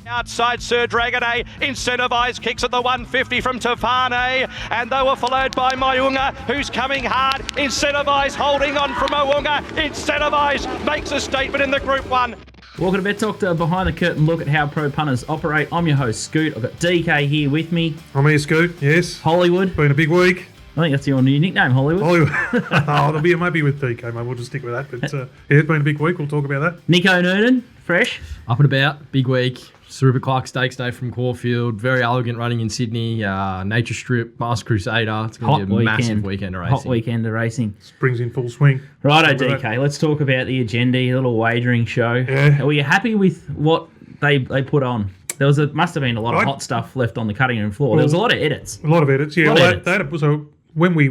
Outside Sir Dragonet, incentivised kicks at the 150 from Tafane, and they were followed by Mayunga, who's coming hard. Incentivised holding on from Mayunga. Incentivised makes a statement in the Group 1. Welcome to Bet Doctor, behind the curtain look at how pro punters operate. I'm your host, Scoot. I've got DK here with me. I'm here, Scoot, yes. Hollywood. Been a big week. I think that's your new nickname, Hollywood. It'll be maybe with DK, mate. We'll just stick with that. But yeah, it's been a big week. We'll talk about that. Nico Noonan, fresh. Up and about, big week. Rupert Clarke Stakes Day from Caulfield. Very elegant running in Sydney. Nature Strip, Masked Crusader. It's going to be a massive weekend of racing. Hot weekend of racing. Spring's in full swing. Righto, DK. Let's talk about the agenda, a little wagering show. Yeah. Were you happy with what they put on? Must have been a lot of hot stuff left on the cutting room floor. There was a lot of edits. A lot of edits, yeah. So when we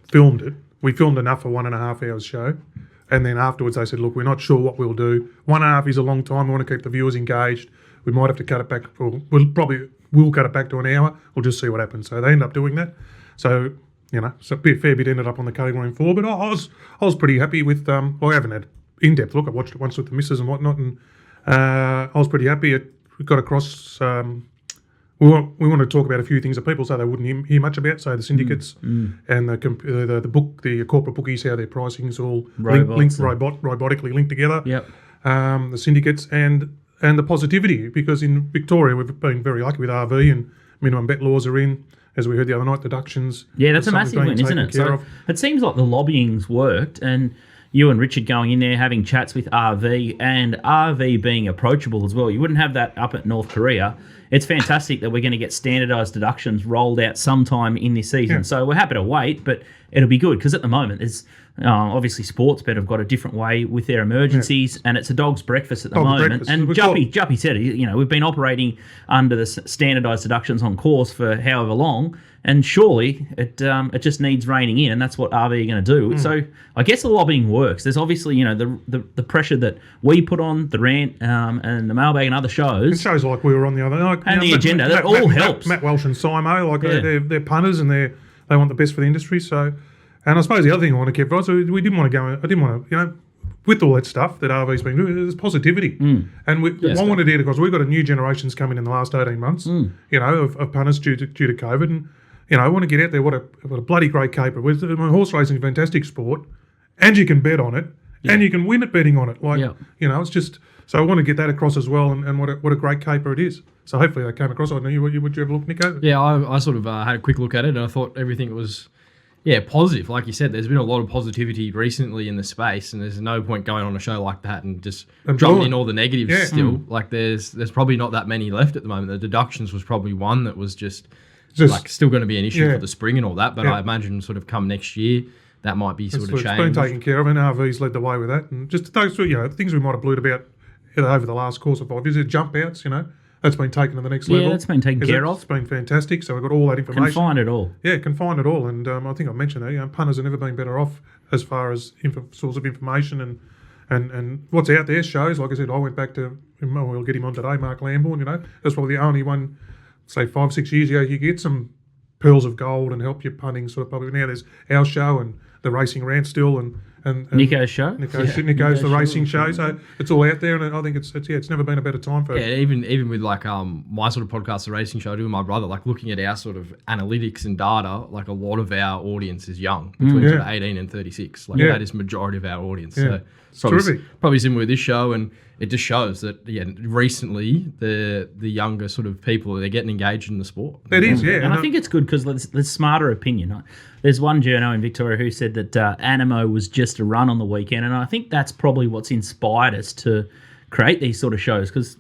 filmed it, we filmed enough for 1.5 hours show. And then afterwards they said, look, we're not sure what we'll do. 1.5 is a long time. We want to keep the viewers engaged. We might have to cut it back. We'll cut it back to an hour. We'll just see what happens. So they end up doing that. So, so a fair bit ended up on the cutting room floor. But I was pretty happy with, I haven't had in-depth look. I watched it once with the missus and whatnot. And I was pretty happy. We got across, we want to talk about a few things that people say they wouldn't hear much about. So the syndicates and the corporate bookies, how their pricing is all robotically linked together. Yep. The syndicates and the positivity, because in Victoria we've been very lucky with RV and minimum bet laws are in, as we heard the other night, deductions. Yeah, that's a massive win, isn't it? So it seems like the lobbying's worked, and you and Richard going in there having chats with RV, and RV being approachable as well. You wouldn't have that up at North Korea. It's fantastic that we're going to get standardised deductions rolled out sometime in this season. Yeah. So we're happy to wait, but it'll be good, because at the moment there's obviously Sportsbet have got a different way with their emergencies, and it's a dog's breakfast at the moment. And Juppy said, we've been operating under the standardised deductions on course for however long, and surely it just needs reining in, and that's what RV are going to do. So I guess the lobbying works. There's obviously the pressure that we put on the rant and the mailbag and other shows. It shows like we were on the other, the agenda. That all helps. Matt Welsh and Simo, they're punters and they want the best for the industry. So, and I suppose the other thing I want to keep right. So we didn't want to go. I didn't want to, with all that stuff that RV's been doing, there's positivity. And I wanted to, because we've got a new generations coming in the last 18 months. Of punters due to COVID, and I want to get out there. What a bloody great caper. Horse racing is a fantastic sport, and you can bet on it, and you can win at betting on it. It's just. So I want to get that across as well, and what a great caper it is. So hopefully that came across. I know would you have a look, Nico? Yeah, I sort of had a quick look at it, and I thought everything was, positive. Like you said, there's been a lot of positivity recently in the space, and there's no point going on a show like that and just dropping in all the negatives still. Like there's probably not that many left at the moment. The deductions was probably one that was just like still going to be an issue for the spring and all that, but I imagine sort of come next year, that might be sort of changed. It's been taken care of, and RV's led the way with that. And just those things we might have blued about over the last course of 5 years, jump outs, that's been taken to the next level. Yeah, that's been taken care of. It's been fantastic. So we've got all that information. Can find it all. Yeah, can find it all. And I think I mentioned that, punters have never been better off as far as source of information and what's out there shows. Like I said, I went back to, we'll get him on today, Mark Lambourne, that's probably the only one, say 5-6 years ago, you get some pearls of gold and help your punting sort of public. Now there's our show and the racing rant still and Nico's show. Nico's the racing show. So it's all out there, and I think it's never been a better time for it. Even with like my sort of podcast, the racing show, I do with my brother, like looking at our sort of analytics and data, like a lot of our audience is young, between sort of 18 and 36. Like that is majority of our audience. Yeah. So probably similar with this show, and it just shows that recently the younger sort of people, they're getting engaged in the sport. It is, yeah. And I think it's good because there's smarter opinion. There's one journo in Victoria who said that Animo was just a run on the weekend, and I think that's probably what's inspired us to create these sort of shows, because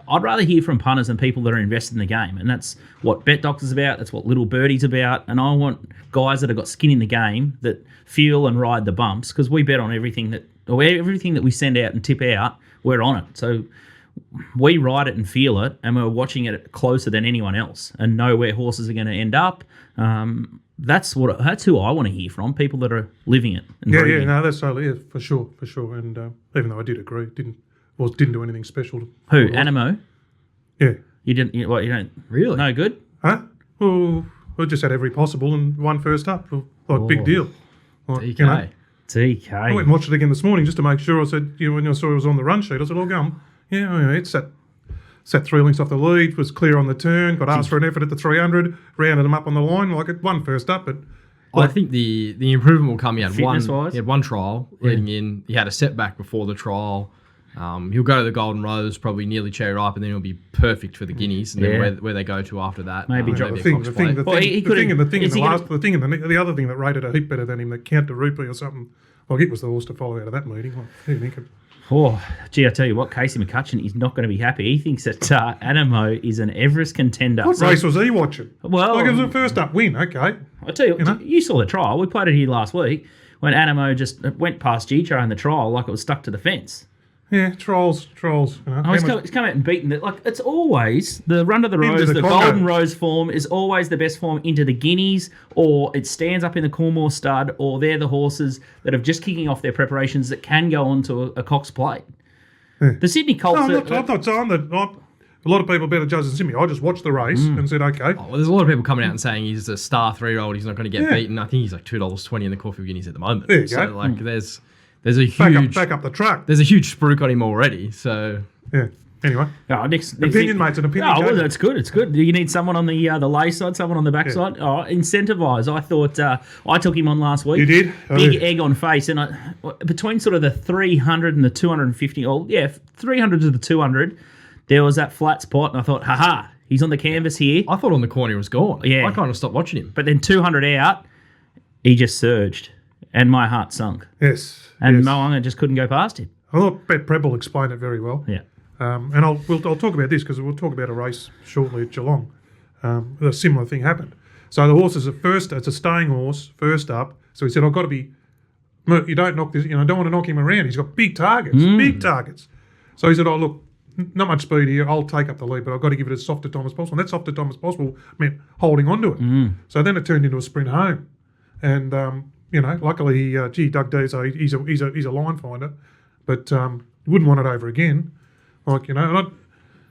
I'd rather hear from punters and people that are invested in the game, and that's what Bet Doctor's about, that's what Little Birdie's about, and I want guys that have got skin in the game that feel and ride the bumps, because we bet on everything that we send out and tip out, we're on it. So we ride it and feel it, and we're watching it closer than anyone else and know where horses are going to end up. That's who I want to hear from, people that are living it. And that's totally for sure. And even though I did agree, didn't do anything special. Who? Animo? Yeah. You didn't. You don't really? No good? Huh? Well, we just had every possible and won first up. Big deal. TK. TK. I went and watched it again this morning just to make sure. I said, when I saw it was on the run sheet, I said, "Oh, go on." Yeah, it's that. sat 3 lengths off the lead, was clear on the turn, got asked for an effort at the 300, rounded him up on the line. Like it won first up, but I think the improvement will come. He had Fitness-wise? one trial leading in. He had a setback before the trial. He'll go to the Golden Rose, probably nearly cherry ripe, and then he'll be perfect for the Guineas. And then where they go to after that, Maybe the drop other thing that rated a heap better than him, that Count de Rupert or something. Like it was the horse to follow out of that meeting. Like, who think of? Oh, gee, I tell you what, Casey McCutcheon is not going to be happy. He thinks that Animo is an Everest contender. What race was he watching? Well, like it was a first up win. Okay, I tell you, you saw the trial. We played it here last week when Animo just went past Gicho in the trial like it was stuck to the fence. Yeah, trolls. He's come out and beaten it. Like it's always the run of the rose, the Golden Rose form is always the best form into the Guineas, or it stands up in the Coolmore stud, or they're the horses that are just kicking off their preparations that can go on to a Cox Plate. Yeah. The Sydney Colts. No, I'm not saying that. A lot of people better judge than Sydney. I just watched the race and said, okay. Oh, well, there's a lot of people coming out and saying he's a star 3-year-old. He's not going to get beaten. I think he's like $2.20 in the Caulfield Guineas at the moment. There you go. go. Like there's a huge back up the truck. There's a huge spruik on him already. So yeah. Anyway, next opinion, mate. An opinion. Oh, well, that's good. It's good. You need someone on the lay side, someone on the back side. Oh, incentivise. I thought I took him on last week. You did? Big egg on face, and between sort of the 300 and the 250. 300 to the 200. There was that flat spot, and I thought, he's on the canvas here. I thought on the corner he was gone. Yeah, I kind of stopped watching him. But then 200 out, he just surged, and my heart sunk. Yes. And Moanga just couldn't go past him. I thought Bet Preble explained it very well. Yeah. And I'll talk about this because we'll talk about a race shortly at Geelong. A similar thing happened. So the horse is it's a staying horse, first up. So he said, I've got to be, you don't knock this, don't want to knock him around. He's got big targets. So he said, oh, look, not much speed here. I'll take up the lead, but I've got to give it as soft a time as possible. And that soft a time as possible meant holding on to it. So then it turned into a sprint home. And, luckily, Doug D, so he's a line finder, but wouldn't want it over again. Like,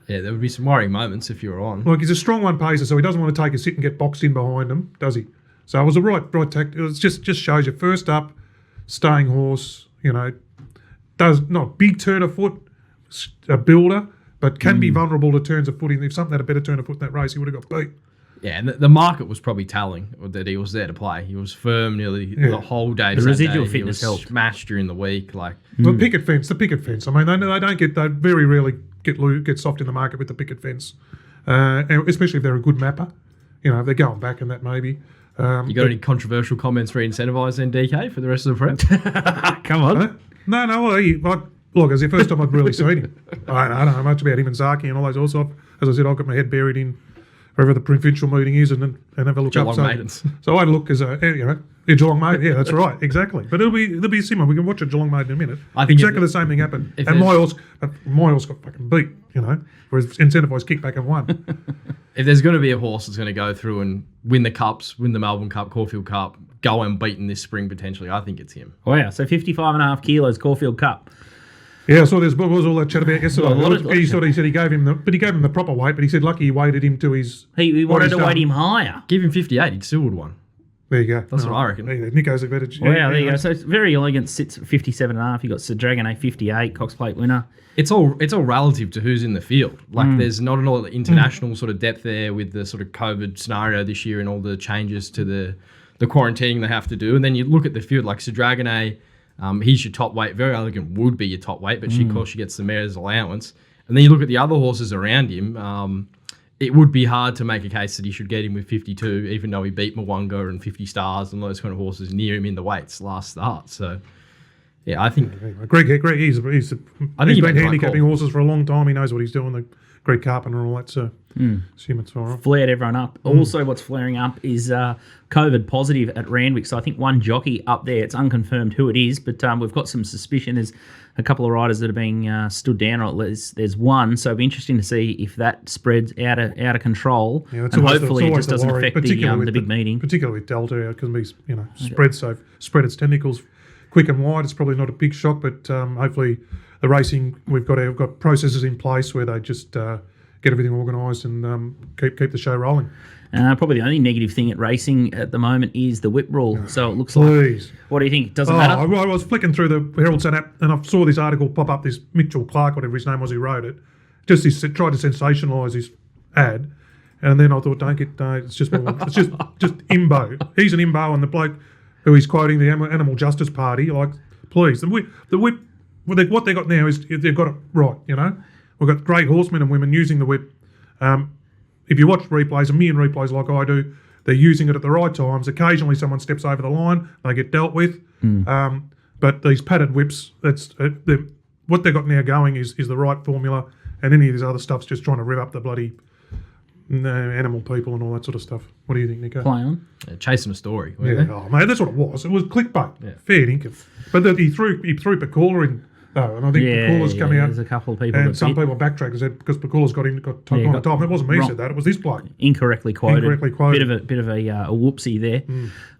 there would be some worrying moments if you were on. Like, he's a strong one pacer, so he doesn't want to take a sit and get boxed in behind him, does he? So it was a right tactic. It just shows you, first up, staying horse, does not big turn of foot, a builder, but can be vulnerable to turns of foot. If something had a better turn of foot in that race, he would have got beat. Yeah, and the market was probably telling that he was there to play. He was firm nearly the whole day. The residual fitness helped. Smashed during the week, the picket fence. I mean, they very rarely get soft in the market with the picket fence, and especially if they're a good mapper. If they're going back and that maybe. You got any controversial comments for incentivise then, DK, for the rest of the prep? Come on. No. Look, it's the first time I'd really seen him. I don't know much about him and Zaki and all those horses. As I said, I've got my head buried in wherever the provincial meeting is, and have a look Geelong up. Maidens. So I look as a Geelong Maiden. Yeah, that's right, exactly. But it'll be similar. We can watch a Geelong Maiden in a minute. I think exactly the same thing happened. And my horse got fucking beat. Whereas Incentivise kicked back and won. If there's going to be a horse that's going to go through and win the Cups, win the Melbourne Cup, Caulfield Cup, go unbeaten this spring potentially, I think it's him. Wow, so 55.5 kilos Caulfield Cup. Yeah, I saw what was all that chat about yesterday. He said he gave him the proper weight, but he said lucky he weighted him to his. He wanted to weight him higher. Give him 58, he'd still would have won. There you go. That's what I reckon. Nico's a better. Wow, there you go. So it's very elegant. Sits at 57.5. You got Sir Dragon A 58, Cox Plate winner. It's all relative to who's in the field. There's not an all international sort of depth there with the sort of COVID scenario this year and all the changes to the quarantining they have to do. And then you look at the field like Sir Dragon A. He's your top weight. Very Elegant would be your top weight, but of course she gets the mare's allowance. And then you look at the other horses around him. It would be hard to make a case that he should get him with 52, even though he beat Mwanga and 50 Stars and those kind of horses near him in the weights last start. So, yeah, I think Greg, he's been handicapping horses for a long time. He knows what he's doing. The Greg Carpenter and all that. So, assume it's all right. Flared everyone up. Also, what's flaring up is COVID positive at Randwick. So I think one jockey up there. It's unconfirmed who it is, but we've got some suspicion. There's a couple of riders that are being stood down, or there's one. So it'll be interesting to see if that spreads out of control. Yeah, and hopefully it just doesn't affect the big meeting. Particularly with Delta, it can be spread its tentacles quick and wide. It's probably not a big shock, but hopefully the racing we've got processes in place where they just get everything organised and keep the show rolling. Probably the only negative thing at racing at the moment is the whip rule. So it looks like. What do you think? Doesn't matter? I was flicking through the Herald Sun app and I saw this article pop up. This Mitchell Clarke, whatever his name was, who wrote it, just this tried to sensationalise his ad, and then I thought, it's just imbo. He's an imbo, and the bloke who he's quoting, the Animal Justice Party, like, please, the whip. What they got now is they've got it right. We've got great horsemen and women using the whip. If you watch replays, a million replays like I do, they're using it at the right times. Occasionally, someone steps over the line, they get dealt with. But these padded whips, what they've got now going is the right formula, and any of this other stuff's just trying to rev up the bloody animal people and all that sort of stuff. What do you think, Nico? Play on. Yeah, chasing a story. Yeah, mate, that's what it was. It was clickbait. Yeah. Fair dinkum. But he threw Pakula in, though, and I think Pakula's coming out. There's a couple of people. And some people backtracked and said because Pakula's got on the top. It wasn't me who said that. It was this bloke. Incorrectly quoted. Bit of a whoopsie there.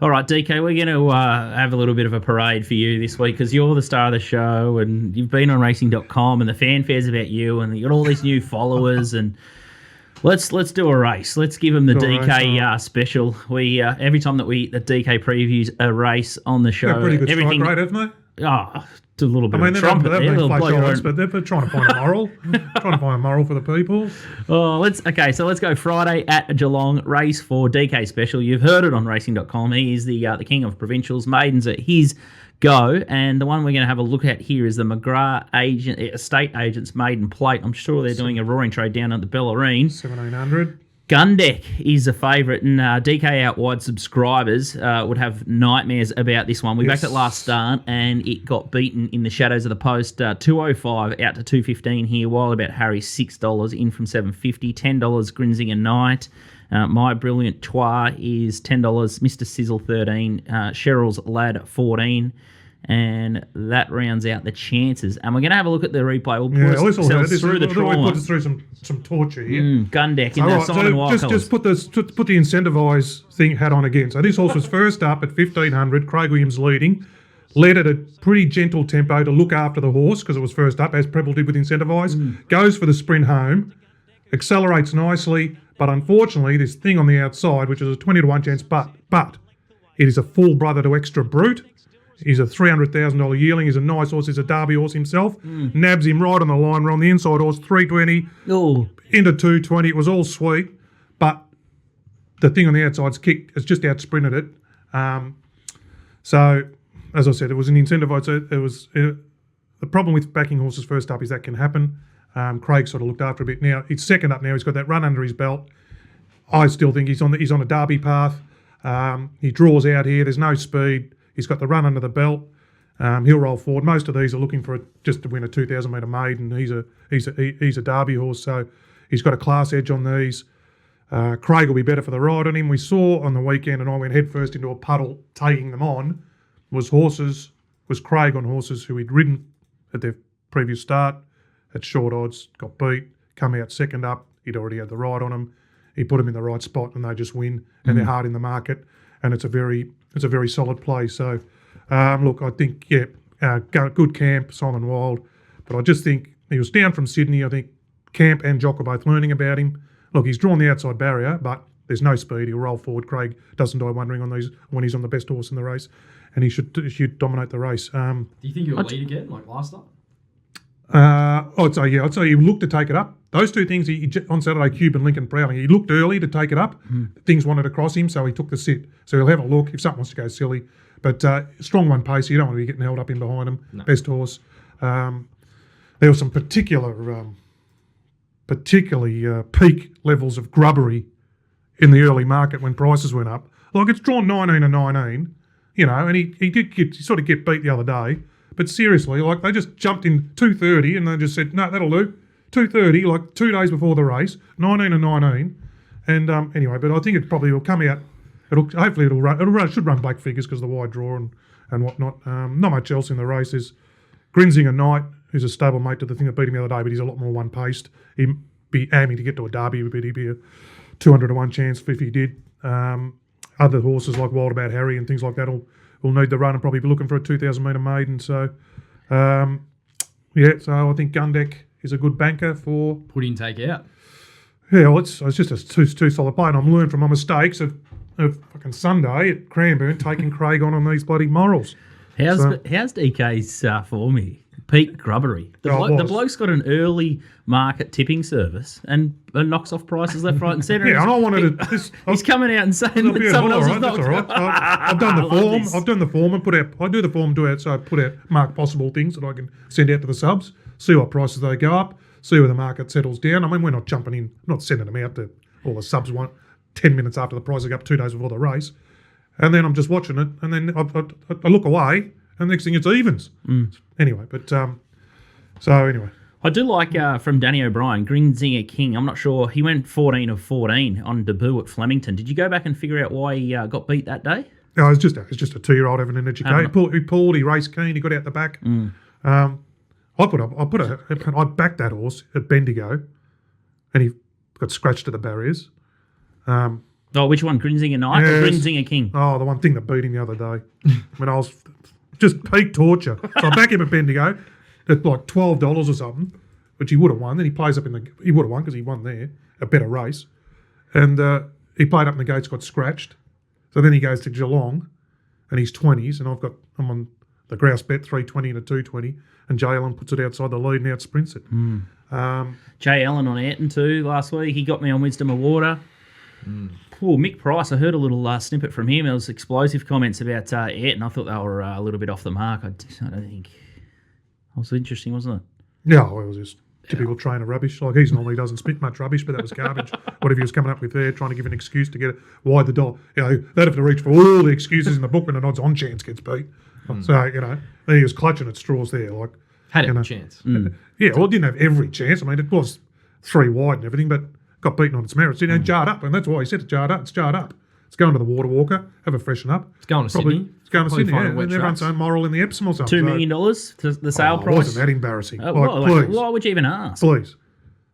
All right, DK, we're going to have a little bit of a parade for you this week because you're the star of the show and you've been on racing.com and the fanfare's about you and you got all these new followers and let's do a race. Let's give them the DK special. We every time that the DK previews a race on the show, they're pretty good strike rate, haven't they? It's a little bit of a trumpet there. But they're trying to find a moral. Trying to find a moral for the people. Oh, let's go Friday at Geelong, race 4 DK special. You've heard it on racing.com. He is the king of provincials. Maidens at his go, and the one we're going to have a look at here is the McGrath estate agents maiden plate. I'm sure they're doing a roaring trade down at the Bellarine. 1700. Gundeck is a favourite, and DK Outwide subscribers would have nightmares about this one. We backed it last start, and it got beaten in the shadows of the post. 205 out to 215 here, while about Harry $6 in from 750. $10 Grinzinger Knight. My Brilliant Twa is $10. Mr. Sizzle 13. Cheryl's Lad 14. And that rounds out the chances. And we're going to have a look at the replay. We'll put ourselves through the trauma. Put us through some torture here. Gundeck in that Simon Wild just put the incentivise thing hat on again. So this horse was first up at 1,500. Craig Williams leading. Led at a pretty gentle tempo to look after the horse because it was first up, as Preble did with incentivise. Goes for the sprint home. Accelerates nicely. But unfortunately, this thing on the outside, which is a 20 to 1 chance, but it is a full brother to Extra Brute. He's a $300,000 yearling. He's a nice horse. He's a Derby horse himself. Nabs him right on the line. We're on the inside horse, 320 into 220. It was all sweet, but the thing on the outside's kicked. It's just out sprinted it. So, as I said, it was an incentivized. So it was the problem with backing horses first up is that can happen. Craig sort of looked after a bit. Now he's second up. Now he's got that run under his belt. I still think he's on a Derby path. He draws out here. There's no speed. He's got the run under the belt. He'll roll forward. Most of these are looking for just to win a 2,000 metre maiden. He's a Derby horse, so he's got a class edge on these. Craig will be better for the ride on him. We saw on the weekend, and I went head first into a puddle taking them on. Was Craig on horses who he'd ridden at their previous start at short odds, got beat, come out second up. He'd already had the ride on them. He put them in the right spot, and they just win. And they're hard in the market, and it's a very solid play. So, look, I think, good camp, Simon Wild. But I just think he was down from Sydney. I think Camp and Jock are both learning about him. Look, he's drawn the outside barrier, but there's no speed. He'll roll forward. Craig doesn't die wondering on these when he's on the best horse in the race, and he should dominate the race. Do you think he'll lead again, like last time? I'd say he looked to take it up. Those two things, he on Saturday, Cube and Lincoln Prowling, he looked early to take it up. Things wanted to cross him, so he took the sit. So he'll have a look if something wants to go silly. But strong one pace, you don't want to be getting held up in behind him. No. Best horse. There were some particularly peak levels of grubbery in the early market when prices went up. Like it's drawn 19 and 19, and he did sort of get beat the other day. But seriously, like they just jumped in 230 and they just said, no, that'll do. 230, like 2 days before the race, 19 and 19. And anyway, but I think it probably will come out. Hopefully it'll run. Should run black figures because of the wide draw and whatnot. Not much else in the race. There's Grinzinger Knight, who's a stable mate to the thing that beat him the other day, but he's a lot more one paced. He'd be aiming to get to a Derby, but he'd be a 200 to 1 chance if he did. Other horses like Wild About Harry and things like that will need the run and probably be looking for a 2,000 metre maiden. So, so I think Gundeck is a good banker for... Put in, take out. Yeah, well, it's just a two solid play, and I'm learning from my mistakes of fucking Sunday at Cranbourne taking Craig on these bloody morals. How's DK's form here? peak grubbery. The was. bloke's got an early market tipping service and knocks off prices left, right, and centre. Yeah, and I wanted to. He's coming out and saying that someone else is not. That's all right. I've done the form. I've done the form and put out. I do the form, so I put out mark possible things that I can send out to the subs. See what prices they go up. See where the market settles down. I mean, we're not jumping in, not sending them out to all the subs 10 minutes after the prices go up 2 days before the race. And then I'm just watching it, and then I look away, and the next thing it's evens. Anyway, but so anyway. I do like from Danny O'Brien, Grinzinger King. I'm not sure. He went 14 of 14 on debut at Flemington. Did you go back and figure out why he got beat that day? No, it's just a 2-year-old having an education. He pulled, he raced keen, he got out the back. I backed that horse at Bendigo, and he got scratched at the barriers. Which one? Grinzinger Knight or Grinzinger King? Oh, the one thing that beat him the other day when I was just peak torture. So I back him at Bendigo at like $12 or something, which he would have won. Then he plays up he would have won because he won there, a better race. And he played up in the gates, got scratched. So then he goes to Geelong, and he's 20s, and I'm on the grouse bet 320 and a 220, and Jay Allen puts it outside the lead and out sprints it. Jay Allen on Ayrton too last week. He got me on Wisdom of Water. Poor Mick Price, I heard a little snippet from him. There was explosive comments about Ayrton. I thought they were a little bit off the mark. I don't think. It was interesting, wasn't it? Yeah, well, it was just typical trainer rubbish. Like, he's normally doesn't spit much rubbish, but that was garbage. Whatever he was coming up with there, trying to give an excuse to get it. Why the dollar? They'd have to reach for all the excuses in the book when an odds-on chance gets beat. So, then he was clutching at straws there. Like, had every chance. Yeah, well, it didn't have every chance. I mean, it was 3 wide and everything, but got beaten on its merits. Jarred up, and that's why he said it's jarred up. It's jarred up. It's going to the Water Walker, have a freshen up. It's going to Sydney. It's going to Sydney, yeah. And everyone's so moral in the Epsom or something. $2 million, the sale price. Wasn't that embarrassing? Please. Why would you even ask? Please.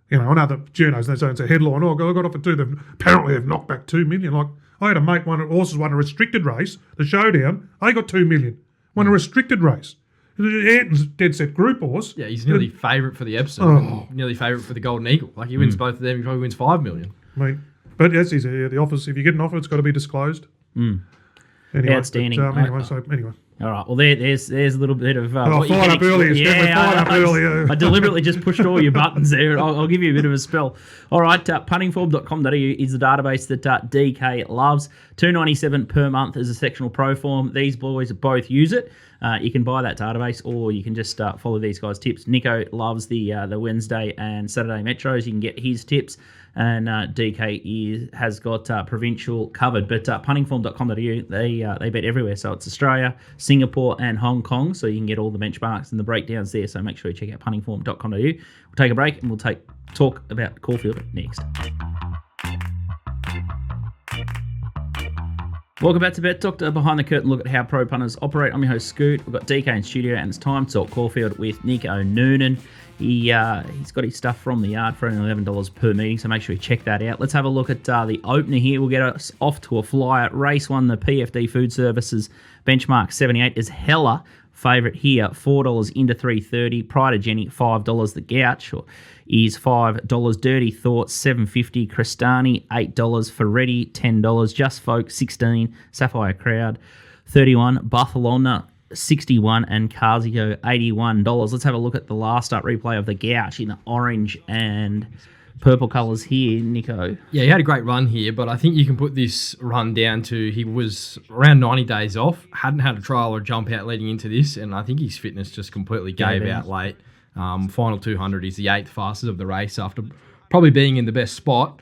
Another journos, they say it's a headline. I got off at 2. Apparently they've knocked back $2 million. Like, I had a mate, horses won a restricted race, the Showdown. They got $2 million. Won a restricted race. Ayrton's dead set group horse. Yeah, he's nearly favourite for the Epsom, and nearly favourite for the Golden Eagle. Like, he wins both of them, he probably wins $5 million. But yes, the offers. If you get an offer, it's got to be disclosed. Anyway, outstanding. Anyway. All right. Well, there's a little bit of. Fired up earlier. I deliberately just pushed all your buttons there. I'll give you a bit of a spell. All right. Puntingform.com.au is the database that DK loves. $2.97 per month is a sectional pro form. These boys both use it. You can buy that database, or you can just follow these guys' tips. Nico loves the Wednesday and Saturday metros. You can get his tips, and DK has got provincial covered. But puntingform.com.au, they bet everywhere. So it's Australia, Singapore, and Hong Kong. So you can get all the benchmarks and the breakdowns there. So make sure you check out puntingform.com.au. We'll take a break, and we'll talk about Caulfield next. Welcome back to Bet Doctor, behind the curtain look at how pro punters operate. I'm your host Scoot. We've got DK in studio, and it's time to talk Caulfield with Nico Noonan. He's got his stuff from the yard for only $11 per meeting, so make sure you check that out. Let's have a look at the opener here. We'll get us off to a flyer. Race 1, the PFD Food Services benchmark 78 is Hella. Favourite here, $4 into $3.30. Pride of Jenny, $5. The Gouch is $5. Dirty Thoughts, $7.50. Crestani, $8. Ferretti, $10. Just Folk, $16. Sapphire Crowd, $31. Barcelona, $61. And Carzio, $81. Let's have a look at the last up replay of the Gouch in the orange and purple colours here, Nico. Yeah, he had a great run here, but I think you can put this run down to he was around 90 days off, hadn't had a trial or a jump out leading into this, and I think his fitness just completely gave out late. Final 200, he's the 8th fastest of the race after probably being in the best spot.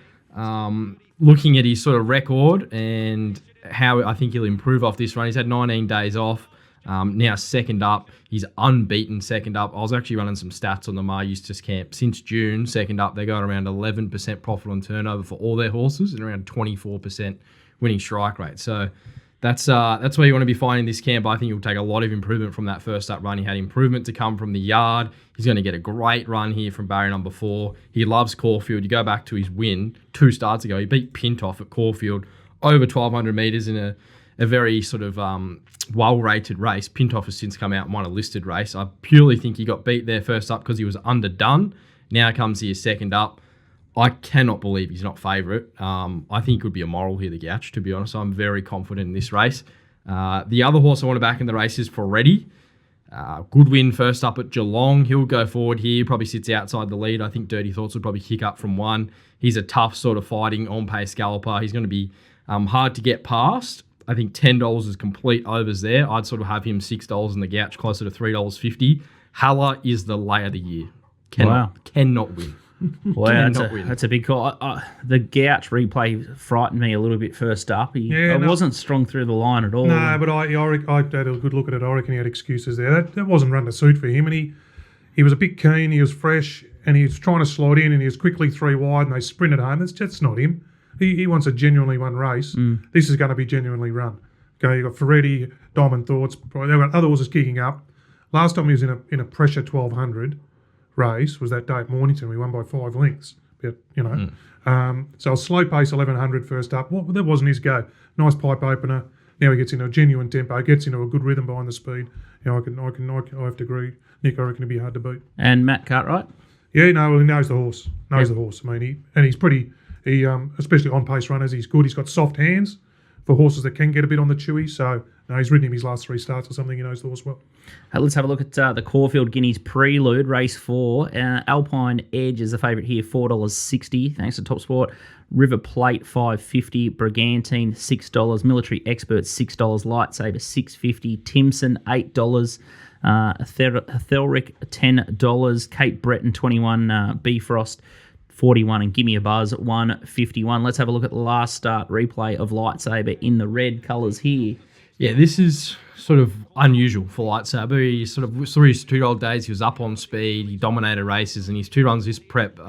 Looking at his sort of record and how I think he'll improve off this run, he's had 19 days off. Now second up, he's unbeaten second up. I was actually running some stats on the Mar Eustace camp. Since June, second up, they got around 11% profit on turnover for all their horses and around 24% winning strike rate. So that's where you want to be finding this camp. I think he'll take a lot of improvement from that first up run. He had improvement to come from the yard. He's going to get a great run here from barrier number 4. He loves Caulfield. You go back to his win 2 starts ago. He beat Pintoff at Caulfield over 1,200 metres in a very sort of well-rated race. Pintoff has since come out and won a listed race. I purely think he got beat there first up because he was underdone. Now comes here second up. I cannot believe he's not favourite. I think he could be a moral here, the Gouch, to be honest. I'm very confident in this race. The other horse I want to back in the race is Ferretti. Good win first up at Geelong. He'll go forward here. Probably sits outside the lead. I think Dirty Thoughts would probably kick up from 1. He's a tough sort of fighting on-pace galloper. He's going to be hard to get past. I think $10 is complete overs there. I'd sort of have him $6 in the Gouch, closer to $3.50. Haller is the lay of the year. Cannot win. Wow, that's a big call. The Gouch replay frightened me a little bit first up. Wasn't strong through the line at all. No, but I had a good look at it. I reckon he had excuses there. That wasn't run to suit for him, and he was a bit keen, he was fresh, and he was trying to slide in, and he was quickly 3 wide, and they sprinted home. That's not him. He wants a genuinely run race. This is going to be genuinely run. Okay, you've got Ferretti, Diamond Thoughts. They've got other horses kicking up. Last time he was in a pressure 1200 race was that day at Mornington. We won by 5 lengths. But, so a slow pace 1100 first up. Well, that wasn't his go. Nice pipe opener. Now he gets into a genuine tempo, gets into a good rhythm behind the speed. I have to agree, Nick. I reckon it'd be hard to beat. And Matt Cartwright? Yeah, no, he knows the horse. The horse. I mean, he's pretty. He especially on pace runners, he's good. He's got soft hands for horses that can get a bit on the chewy. So he's ridden him his last 3 starts or something. He knows the horse well. Let's have a look at the Caulfield Guineas Prelude, race 4. Alpine Edge is the favourite here, $4.60. Thanks to TopSport. River Plate $5.50. Brigantine $6. Military Expert $6. Lightsaber $6.50. Timson $8. Thelric $10. Cape Breton $21. Bifrost $41, and Gimme a Buzz $151. Let's have a look at the last start replay of Lightsaber in the red colours here. Yeah, this is sort of unusual for Lightsaber. He sort of through his 2-year-old days, he was up on speed, he dominated races, and his 2 runs this prep,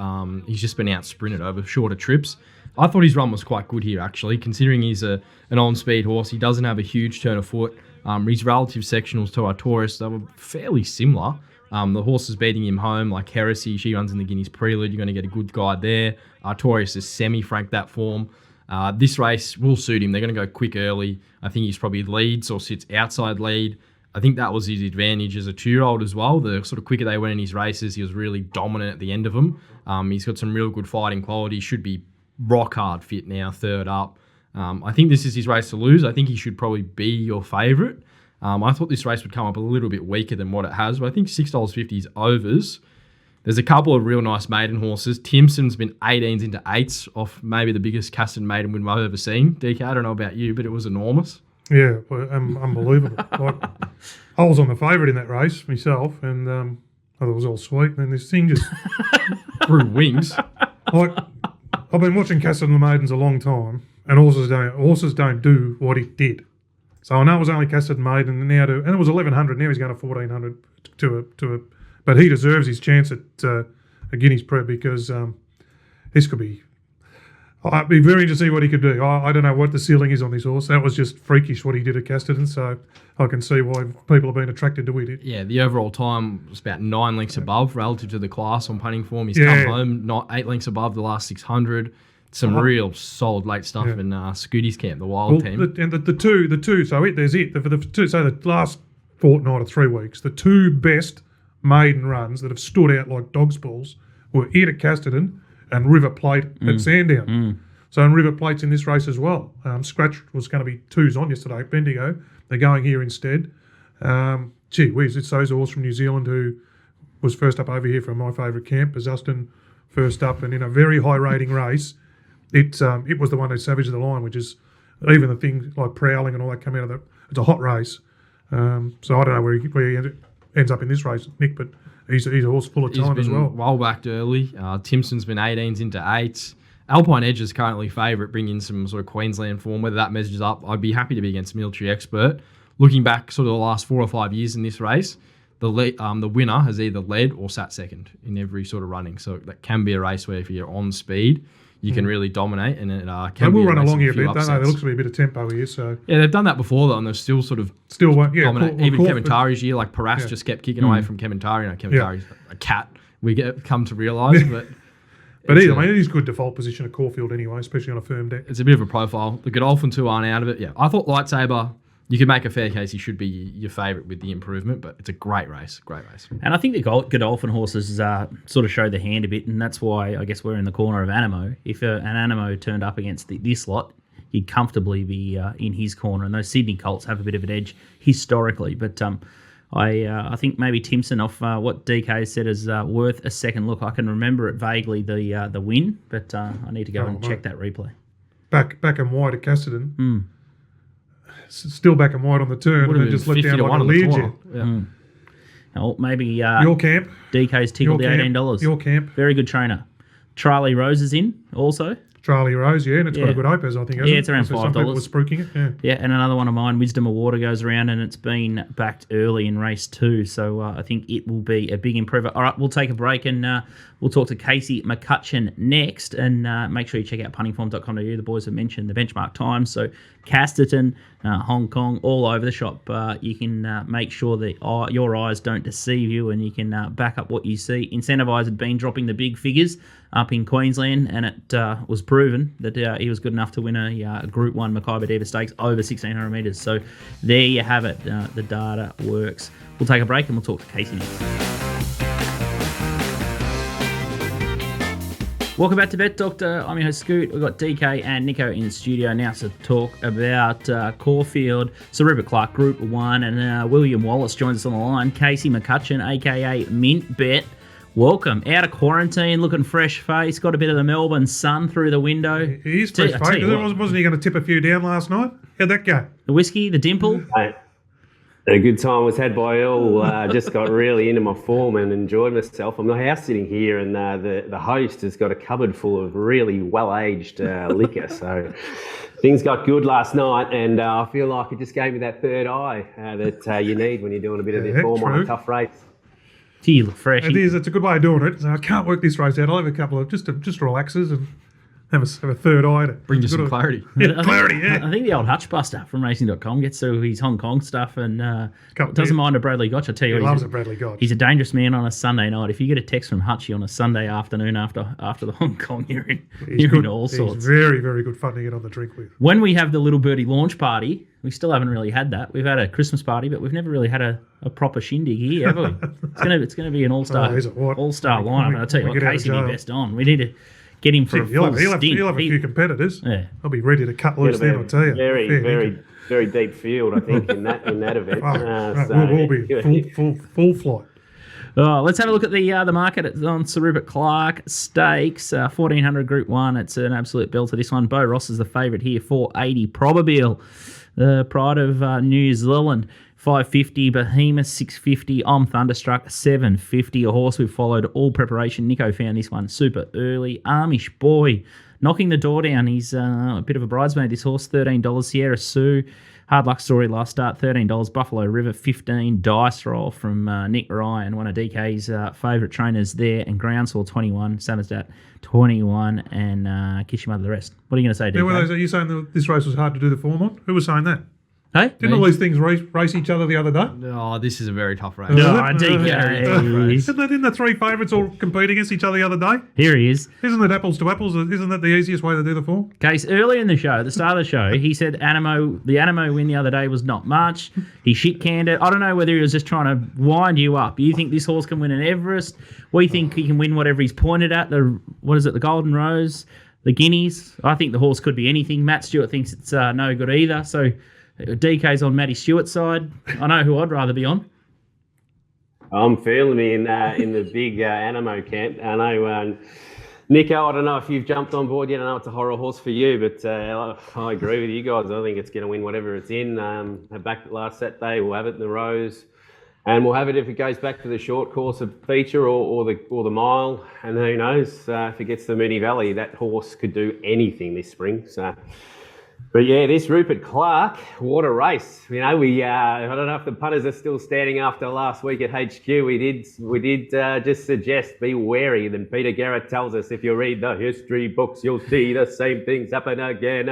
he's just been out sprinted over shorter trips. I thought his run was quite good here, actually, considering he's an on-speed horse. He doesn't have a huge turn of foot. His relative sectionals to Artorias, they were fairly similar. The horse is beating him home, like Heresy. She runs in the Guineas Prelude. You're going to get a good guide there. Artorias is semi-franked that form. This race will suit him. They're going to go quick early. I think he's probably leads or sits outside lead. I think that was his advantage as a 2-year-old as well. The sort of quicker they went in his races, he was really dominant at the end of them. He's got some real good fighting quality. Should be rock hard fit now, 3rd up. I think this is his race to lose. I think he should probably be your favourite. I thought this race would come up a little bit weaker than what it has, but I think $6.50 is overs. There's a couple of real nice maiden horses. Timson's been 18s into 8s off maybe the biggest Caston maiden win I've ever seen. DK, I don't know about you, but it was enormous. Yeah, unbelievable. I was on the favourite in that race myself, and I thought it was all sweet. And then this thing just grew wings. I've been watching Caston maidens a long time, and horses don't do what it did. So I know it was only Caston Maiden, and it was 1100. Now he's going to 1400 but he deserves his chance at a Guineas Prep because this could be. I'd be very interested to see what he could do. I don't know what the ceiling is on this horse. That was just freakish what he did at Casterton, so I can see why people have been attracted to it. Yeah, the overall time was about 9 lengths above relative to the class on punting form. He's come home not 8 lengths above the last 600. Some real solid late stuff in Scooty's camp, the wild team. The two. So there's it. For the two. So the last fortnight or 3 weeks, the 2 best maiden runs that have stood out like dog's balls were it at Casterton and River Plate at Sandown. So and River Plate's in this race as well. Scratch was going to be 2s on yesterday at Bendigo. They're going here instead. Gee whiz, it's those horse from New Zealand who was first up over here from my favourite camp, Azuston first up, and in a very high rating race. It was the one that savaged the line, which is even the things like prowling and all that come out of that. It's a hot race. So I don't know where he ends up in this race, Nick, but he's a horse full of time as well. Well backed early. Timson's been 18s into 8s. Alpine Edge is currently favourite, bringing in some sort of Queensland form. Whether that measures up, I'd be happy to be against Military Expert. Looking back sort of the last 4 or 5 years in this race, the winner has either led or sat second in every sort of running. So that can be a race where if you're on speed, you can really dominate, and it can. They will run along here a bit, don't they? There looks to be a bit of tempo here. So yeah, they've done that before though, and they're still sort of dominate. Even Kevintari's year, like Paras just kept kicking away from Kevintari. Kevintari's a cat. We come to realise, but it is good default position at Caulfield anyway, especially on a firm deck. It's a bit of a profile. The Godolphin 2 aren't out of it. Yeah, I thought Lightsaber. You could make a fair case he should be your favourite with the improvement, but it's a great race. And I think the Godolphin horses sort of show the hand a bit, and that's why I guess we're in the corner of Animo. If an Animo turned up against this lot, he'd comfortably be in his corner, and those Sydney Colts have a bit of an edge historically. But I think maybe Timpson off what DK said is worth a second look. I can remember it vaguely, the win, but I need to go and check that replay. Back and wide at Casterton. Still back and wide on the turn, and then just let down like a Learjet. Oh, maybe your camp. DK's tickled the $18. Your camp. Very good trainer. Charlie Rose is in also. Charlie Rose, and it's got a good opes, I think. It's around $5. Some people were spruiking it, Yeah, and another one of mine, Wisdom of Water, goes around, and it's been backed early in race 2, so I think it will be a big improver. All right, we'll take a break, and we'll talk to Casey McCutcheon next, and make sure you check out puntingform.com.au. The boys have mentioned the benchmark times, so Casterton, Hong Kong, all over the shop. You can make sure that your eyes don't deceive you, and you can back up what you see. Incentivise had been dropping the big figures up in Queensland, and it was proven that he was good enough to win a Group 1 Mackay Diva Stakes over 1,600 metres. So there you have it. The data works. We'll take a break and we'll talk to Casey next. Welcome back to Bet Doctor. I'm your host Scoot. We've got DK and Nico in the studio now to talk about Caulfield, Sir Rupert Clarke Group 1, and William Wallace joins us on the line. Casey McCutcheon, aka Mint Bet. Welcome. Out of quarantine, looking fresh face, got a bit of the Melbourne sun through the window. He is fresh face. Wasn't he going to tip a few down last night? How'd that go? The whiskey, the dimple? A good time was had by all. Just got really into my form and enjoyed myself. I'm the house sitting here, and the host has got a cupboard full of really well-aged liquor. So things got good last night, and I feel like it just gave me that third eye that you need when you're doing a bit of this form on a tough race. Gee, you look fresh. It is. It's a good way of doing it. So I can't work this race out. I'll have a couple of just relaxers and have a third eye to bring you some clarity. Yeah, clarity. Yeah. I think the old Hutchbuster from Racing.com gets through his Hong Kong stuff and doesn't mind a Bradley Gotch. I tell you, he loves a Bradley Gotch. He's a dangerous man on a Sunday night. If you get a text from Hutchie on a Sunday afternoon after the Hong Kong, you're in all sorts. He's very, very good fun to get on the drink with. When we have the Little Birdie launch party, we still haven't really had that. We've had a Christmas party, but we've never really had a proper shindig here, have we? It's gonna be an all-star lineup. And I tell you what, Casey be best on. We need to get him for a full stint. He'll have a few competitors. Yeah. I'll be ready to cut loose then, I'll tell you. Very deep field, I think, in that event. We'll be full flight. Let's have a look at the market on Sir Rupert Clarke Stakes, 1,400 Group 1. It's an absolute belter. This one, Bo Ross is the favourite here, 480 Probabile. The Pride of New Zealand, 550, Behemoth 650, I'm Thunderstruck 750, a horse we've followed all preparation. Nico found this one super early. Amish Boy knocking the door down. He's a bit of a bridesmaid, this horse, $13. Sierra Sue, Hard Luck Story last start, $13. Buffalo River, 15. Dice Roll from Nick Ryan, one of DK's favourite trainers there, and Groundswell 21, Samizdat 21, and Kiss Your Mother the rest. What are you going to say, DK? Are you saying that this race was hard to do the form on? Who was saying that? Hey? Didn't all these things race each other the other day? No, this is a very tough race. No, DK. Isn't the three favourites all compete against each other the other day? Here he is. Isn't it apples to apples? Isn't that the easiest way to do the form? Case, early in the show, at the start of the show, he said the Animo win the other day was not much. He shit-canned it. I don't know whether he was just trying to wind you up. You think this horse can win an Everest? We think he can win whatever he's pointed at. The Golden Rose, the Guineas. I think the horse could be anything. Matt Stewart thinks it's no good either. So DK's on Matty Stewart's side. I know who I'd rather be on. I'm feeling me in the big Animo camp. I know, Nico, I don't know if you've jumped on board yet. I know it's a horror horse for you, but I agree with you guys. I think it's going to win whatever it's in. Back last Saturday, we'll have it in the Rose. And we'll have it if it goes back to the short course of feature or the mile. And who knows, if it gets to the Moonee Valley, that horse could do anything this spring. So... But yeah, this Rupert Clarke, what a race! You know, I don't know if the punters are still standing after last week at HQ. We did just suggest be wary. Then Peter Garrett tells us if you read the history books, you'll see the same things happen again,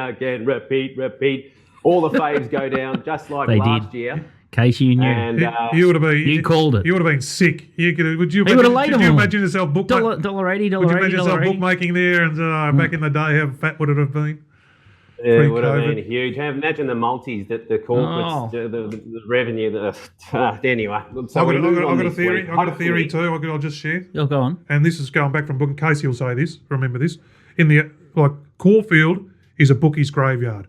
repeat. All the faves go down just like last year. Casey, you knew. And, you would have been. You called it. You would have been sick. Would you imagine yourself bookmaking? $1.80. Would you imagine yourself bookmaking there? And back in the day, how fat would it have been? It would have been huge. Imagine the multis, the corporates, the revenue. Anyway, so I've got a theory. I've got a theory too. I'll just share. Go on. And this is going back from book. Casey will say this. Remember this. Caulfield is a bookie's graveyard.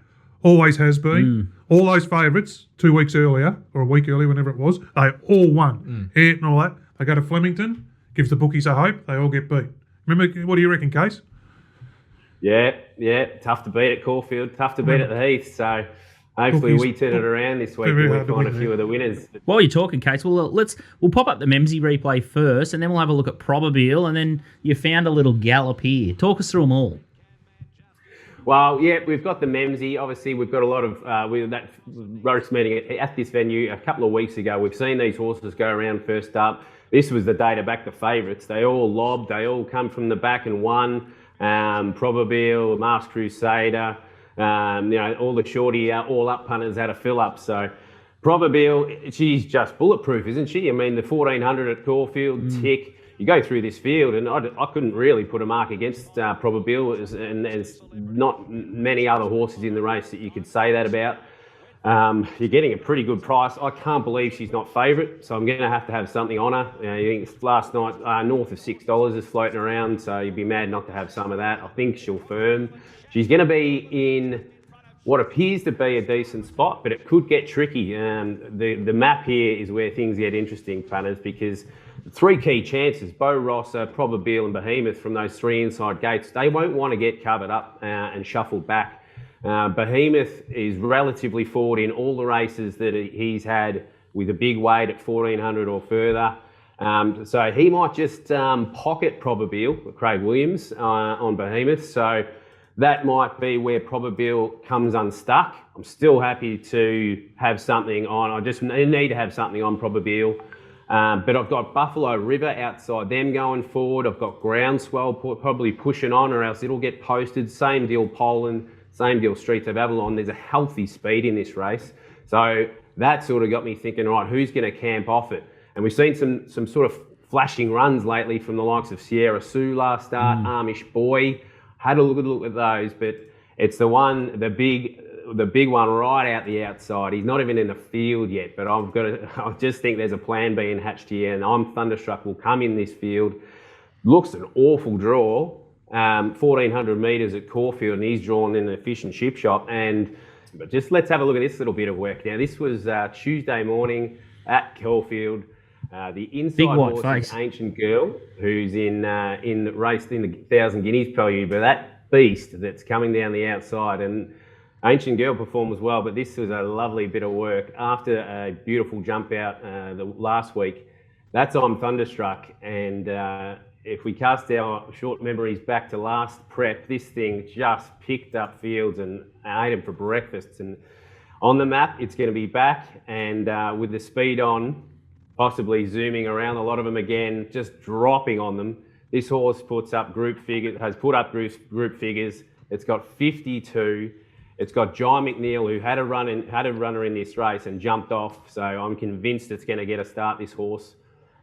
always has been. All those favourites 2 weeks earlier, or a week earlier, whenever it was, they all won. And all that. They go to Flemington, gives the bookies a hope, they all get beat. Remember, what do you reckon, Case? Yeah. Tough to beat at Caulfield, tough to beat at the Heath. So hopefully we turn it around this week and we find a few of the winners. While you're talking, Case, we'll pop up the Memsey replay first, and then we'll have a look at Probabeel, and then you found a little gallop here. Talk us through them all. Well, yeah, we've got the Memsey. Obviously, we've got a lot of with that roast meeting at this venue a couple of weeks ago. We've seen these horses go around first up. This was the day to back the favourites. They all lobbed. They all come from the back and won. Probabeel, Masked Crusader, all the shorty all-up punters had a fill-up. So Probabeel, she's just bulletproof, isn't she? I mean, the 1400 at Caulfield, tick. You go through this field, and I couldn't really put a mark against Probabeel, and there's not many other horses in the race that you could say that about. You're getting a pretty good price. I can't believe she's not favourite, so I'm going to have something on her. You think last night north of $6 is floating around, so you'd be mad not to have some of that. I think she'll firm. She's going to be in what appears to be a decent spot, but it could get tricky. The map here is where things get interesting, punters, because three key chances, Bo Rossa, Probabeel and Behemoth from those three inside gates, they won't want to get covered up and shuffled back. Behemoth is relatively forward in all the races that he's had with a big weight at 1400 or further. So he might just pocket Probabeel, Craig Williams, on Behemoth. So that might be where Probabeel comes unstuck. I'm still happy to have something on. I just need to have something on Probabeel. But I've got Buffalo River outside them going forward. I've got Groundswell probably pushing on, or else it'll get posted. Same deal Poland, same deal Streets of Avalon. There's a healthy speed in this race. So that sort of got me thinking, right, who's going to camp off it? And we've seen some sort of flashing runs lately from the likes of Sierra Sue last start, Amish Boy. Had a good look at those, but it's the big one right out the outside. He's not even in the field yet, but I just think there's a plan being hatched here, and I'm Thunderstruck will come in this field. Looks an awful draw, 1400 metres at Caulfield, and he's drawn in the fish and chip shop. But just let's have a look at this little bit of work. Now, this was Tuesday morning at Caulfield. The inside horse is Ancient Girl, who's raced in the 1,000 Guineas Prelude, but that beast that's coming down the outside, and Ancient Girl performed as well, but this was a lovely bit of work. After a beautiful jump out last week, that's on Thunderstruck, and if we cast our short memories back to last prep, this thing just picked up fields and ate them for breakfast. And on the map, it's going to be back, and with the speed on, possibly zooming around a lot of them again, just dropping on them. This horse puts up group figures, has put up group figures. It's got 52. It's got John McNeil, who had a runner in this race and jumped off. So I'm convinced it's going to get a start, this horse.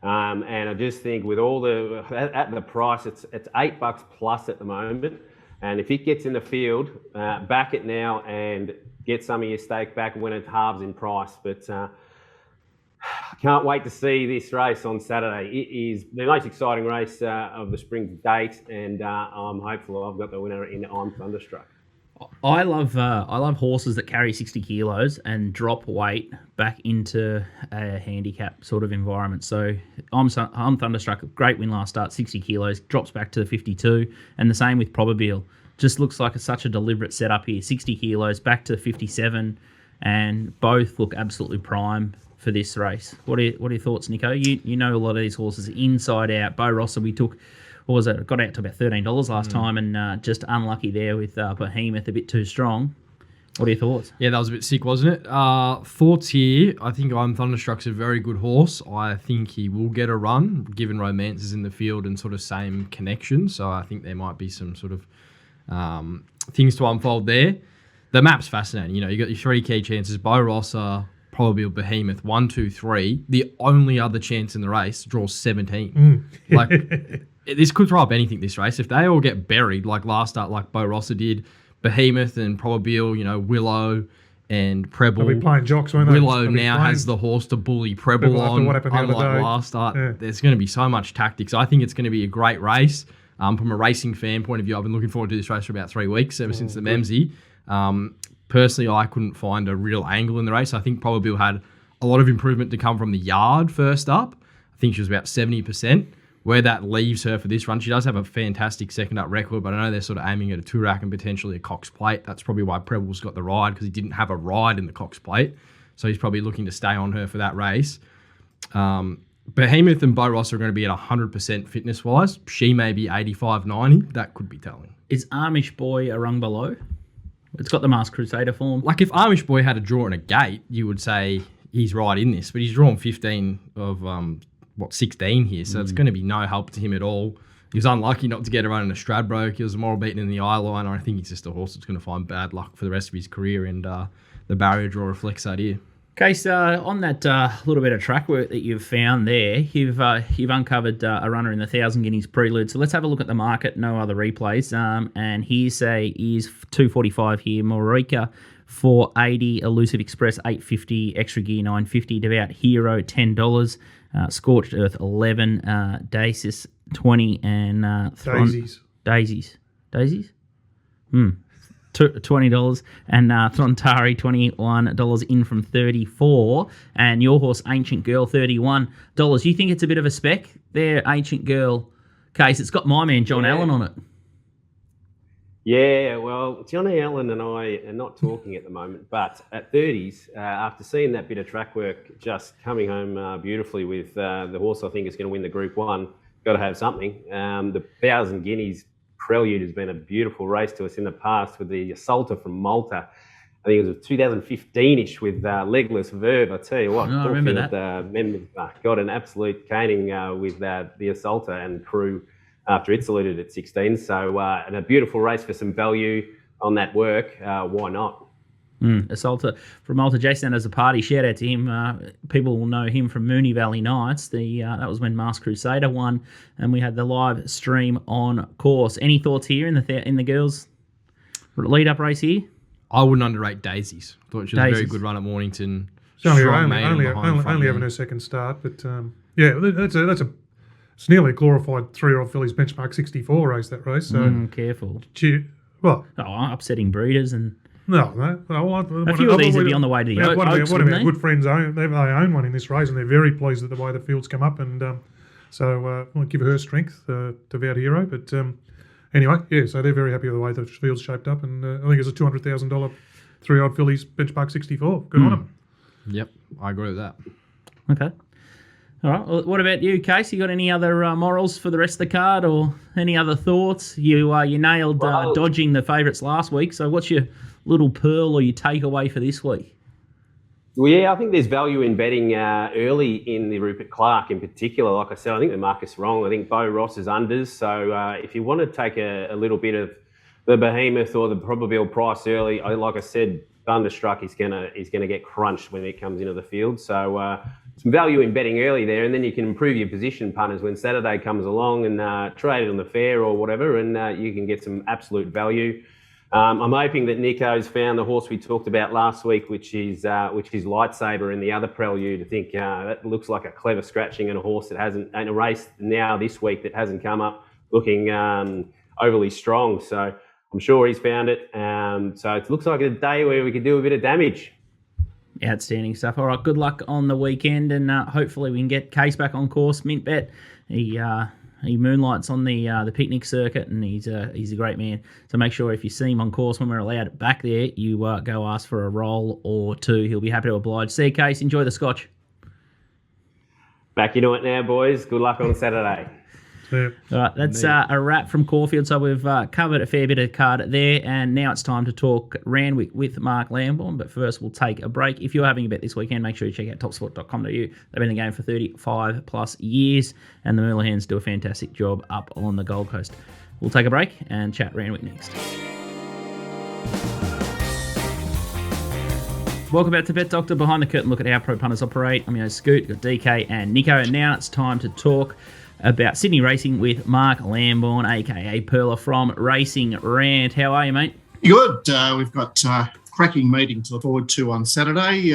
And I just think with all at the price, it's $8 plus at the moment. And if it gets in the field, back it now and get some of your stake back when it halves in price. But I can't wait to see this race on Saturday. It is the most exciting race of the spring to date, and I'm hopeful I've got the winner in on Thunderstruck. I love horses that carry 60 kilos and drop weight back into a handicap sort of environment. So I'm Thunderstruck. Great win last start, 60 kilos, drops back to the 52, and the same with Probabeel. Just looks like such a deliberate setup here. 60 kilos back to the 57, and both look absolutely prime for this race. What are your thoughts, Nico? You know a lot of these horses inside out. Bo Rossa, we took, what was it? Got out to about $13 last time, and just unlucky there with Behemoth a bit too strong. What are your thoughts? Yeah, that was a bit sick, wasn't it? Thoughts here. I think I'm Thunderstruck's a very good horse. I think he will get a run, given Romance is in the field and sort of same connection. So I think there might be some sort of things to unfold there. The map's fascinating. You know, you got your three key chances: Bo Rossa, Probabeel, Behemoth, 1, 2, 3. The only other chance in the race draws 17. Like, this could throw up anything, this race. If they all get buried, like last start, like Bo Rossa did, Behemoth and Probabeel, you know, Willow and Preble. They'll be playing jocks, won't they? Willow now has the horse to bully Preble on, unlike last start. Yeah. There's going to be so much tactics. I think it's going to be a great race. From a racing fan point of view, I've been looking forward to this race for about 3 weeks, ever since the Memsey. personally, I couldn't find a real angle in the race. I think Probably had a lot of improvement to come from the yard first up. I think she was about 70%. Where that leaves her for this run, she does have a fantastic second up record, but I know they're sort of aiming at a Toorak and potentially a Cox Plate. That's probably why Preble's got the ride, because he didn't have a ride in the Cox Plate. So he's probably looking to stay on her for that race. Behemoth and Bo Ross are going to be at 100% fitness-wise. She may be 85, 90. That could be telling. Is Amish Boy a rung below? It's got the Masked Crusader form. Like if Amish Boy had a draw in a gate, you would say he's right in this, but he's drawn 15 of 16 here, so it's going to be no help to him at all. He was unlucky not to get a run in a Stradbroke. He was more beaten in the eye line. I think he's just a horse that's going to find bad luck for the rest of his career, and the barrier draw reflects that here. Case, on that little bit of track work that you've found there, you've uncovered a runner in the 1,000 Guineas Prelude. So let's have a look at the market. No other replays. And here's is 245 here. Morika 480, Elusive Express 850, Extra Gear 950, Devout Hero $10, Scorched Earth 11, Dacis 20, and Daisies. $20, and Throntari $21 in from 34, and your horse Ancient Girl $31. You think it's a bit of a spec there, Ancient Girl? Case, it's got my man John Allen on it. Yeah, well, Johnny Allen and I are not talking at the moment, but at 30s, after seeing that bit of track work, just coming home beautifully with the horse I think is going to win the Group 1, got to have something. The 1,000 Guineas Prelude has been a beautiful race to us in the past with the Assaulter from Malta. I think it was 2015-ish with Legless Verve. I tell you what, I remember that. Got an absolute caning with the Assaulter and crew after it saluted at 16. So, and a beautiful race for some value on that work. Why not? Assaulter from Malta. Jason has a party. Shout out to him. People will know him from Moonee Valley Nights. That was when Masked Crusader won, and we had the live stream on course. Any thoughts here in the girls' lead-up race here? I wouldn't underrate Daisies. Thought she was a very good run at Mornington. She's only having her second start, but it's nearly a glorified 3-year-old filly's benchmark 64 race. That race. So careful. Upsetting breeders and. No. A few of these will be on the way to the Oaks, one of our good friends own one in this race, and they're very pleased with the way the field's come up. And so I want to give her strength, Devout Hero. But anyway, so they're very happy with the way the field's shaped up. And I think it's a $200,000 3-year-old filly's benchmark 64. Good on them. Yep, I agree with that. Okay. All right. Well, what about you, Case? You got any other morals for the rest of the card, or any other thoughts? You nailed dodging the favourites last week. So what's your little pearl or your takeaway for this week? Well, yeah, I think there's value in betting early in the Rupert Clarke in particular. Like I said, I think the market's wrong. I think Bo Ross is unders. So if you want to take a little bit of the Behemoth or the Probable price early, like I said, Thunderstruck is gonna get crunched when it comes into the field. So some value in betting early there, and then you can improve your position, punters, when Saturday comes along and trade it on the fair or whatever, and you can get some absolute value. I'm hoping that Nico's found the horse we talked about last week, which is Lightsaber in the other Prelude. I think that looks like a clever scratching and a horse that hasn't, in a race now this week that hasn't come up looking overly strong. So I'm sure he's found it. So it looks like a day where we could do a bit of damage. Outstanding stuff. All right, good luck on the weekend, and hopefully we can get Case back on course. Mint Bet, he moonlights on the picnic circuit, and he's a great man. So make sure if you see him on course when we're allowed back there, you go ask for a roll or two. He'll be happy to oblige. See you, Case. Enjoy the scotch. Back into it now, boys. Good luck on Saturday. Yeah. All right, that's a wrap from Caulfield. So we've covered a fair bit of card there, and now it's time to talk Randwick with Mark Lambourne. But first, we'll take a break. If you're having a bet this weekend, make sure you check out topsport.com.au. They've been in the game for 35 plus years, and the Merlehans do a fantastic job up on the Gold Coast. We'll take a break and chat Randwick next. Welcome back to Bet Doctor. Behind the curtain, look at how pro punters operate. I'm your host, Scoot, got DK and Nico, and now it's time to talk about Sydney racing with Mark Lambourne, a.k.a. Perla from Racing Rant. How are you, mate? Good. We've got cracking meeting to look forward to on Saturday.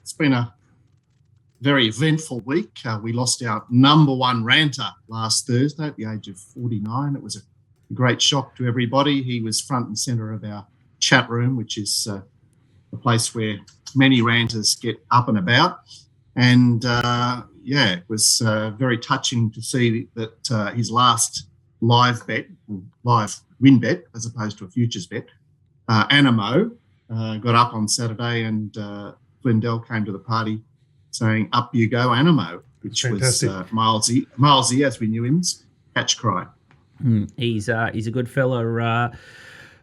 It's been a very eventful week. We lost our number one ranter last Thursday at the age of 49. It was a great shock to everybody. He was front and centre of our chat room, which is a place where many ranters get up and about. And, it was very touching to see that his last live win bet, as opposed to a futures bet, Animo, got up on Saturday, and Glendell came to the party saying, "Up you go, Animo," which Fantastic. Was Milesy, as we knew him's catch cry. He's a good fella.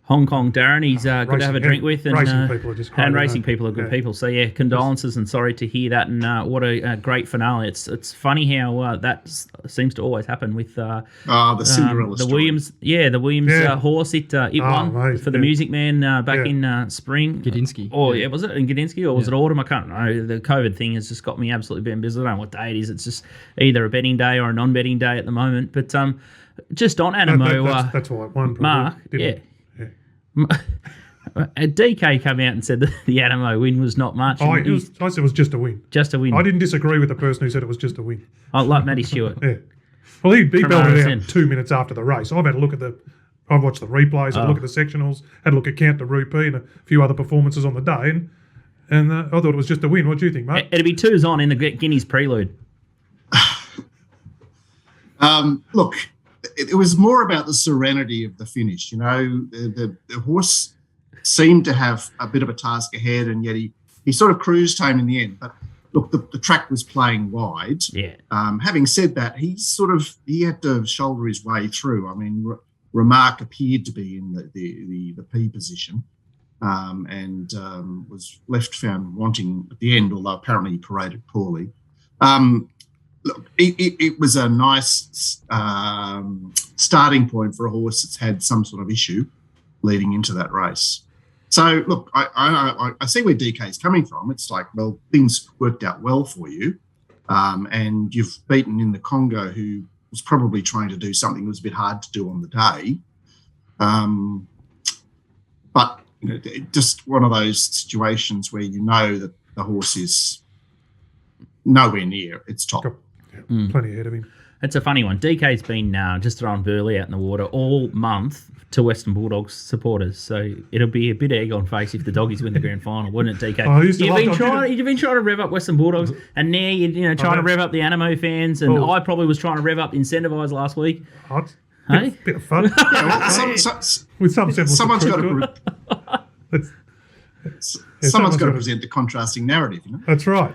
Hong Kong Darren, he's good to have a drink with, and racing people are just great, and racing people are good people. So condolences and sorry to hear that. And what a great finale. It's funny how that seems to always happen with the Cinderella the Williams, the Williams horse. It won for the Music Man back in spring. Gudinski. Was it in Gudinski or was it autumn? I can't know. The COVID thing has just got me absolutely bamboozled. I don't know what day it is. It's just either a betting day or a non-betting day at the moment. But just on Animo, that's why it won. Mark, DK came out and said that the Animo win was not much. I said it was just a win. Just a win. I didn't disagree with the person who said it was just a win. I like Matty Stewart. Yeah. Well, he belted it out 2 minutes after the race. I've had a look at I've watched the replays, had a look at the sectionals, had a look at Count to Rupert and a few other performances on the day, and I thought it was just a win. What do you think, mate? It'd be 2s on in the Guineas Prelude. Look, it was more about the serenity of the finish. You know, the horse seemed to have a bit of a task ahead, and yet he sort of cruised home in the end. But look, the track was playing wide. Yeah. Having said that, he had to shoulder his way through. I mean, Remark appeared to be in the P position, and was found wanting at the end, although apparently he paraded poorly. Look, it was a nice starting point for a horse that's had some sort of issue leading into that race. So, look, I see where DK's coming from. It's like, well, things worked out well for you, and you've beaten in the Congo, who was probably trying to do something that was a bit hard to do on the day. But just one of those situations where you know that the horse is nowhere near its top. Plenty ahead of him. It's a funny one. DK's been just throwing Burley out in the water all month to Western Bulldogs supporters, so it'll be a bit egg on face if the Doggies win the grand final, wouldn't it, DK? You've been trying to rev up Western Bulldogs, and now you're trying to rev up the Animo fans, and I probably was trying to rev up the Incentivise last week. Bit of fun. With some semblance someone's got to someone's got to present the contrasting narrative, you know? That's right,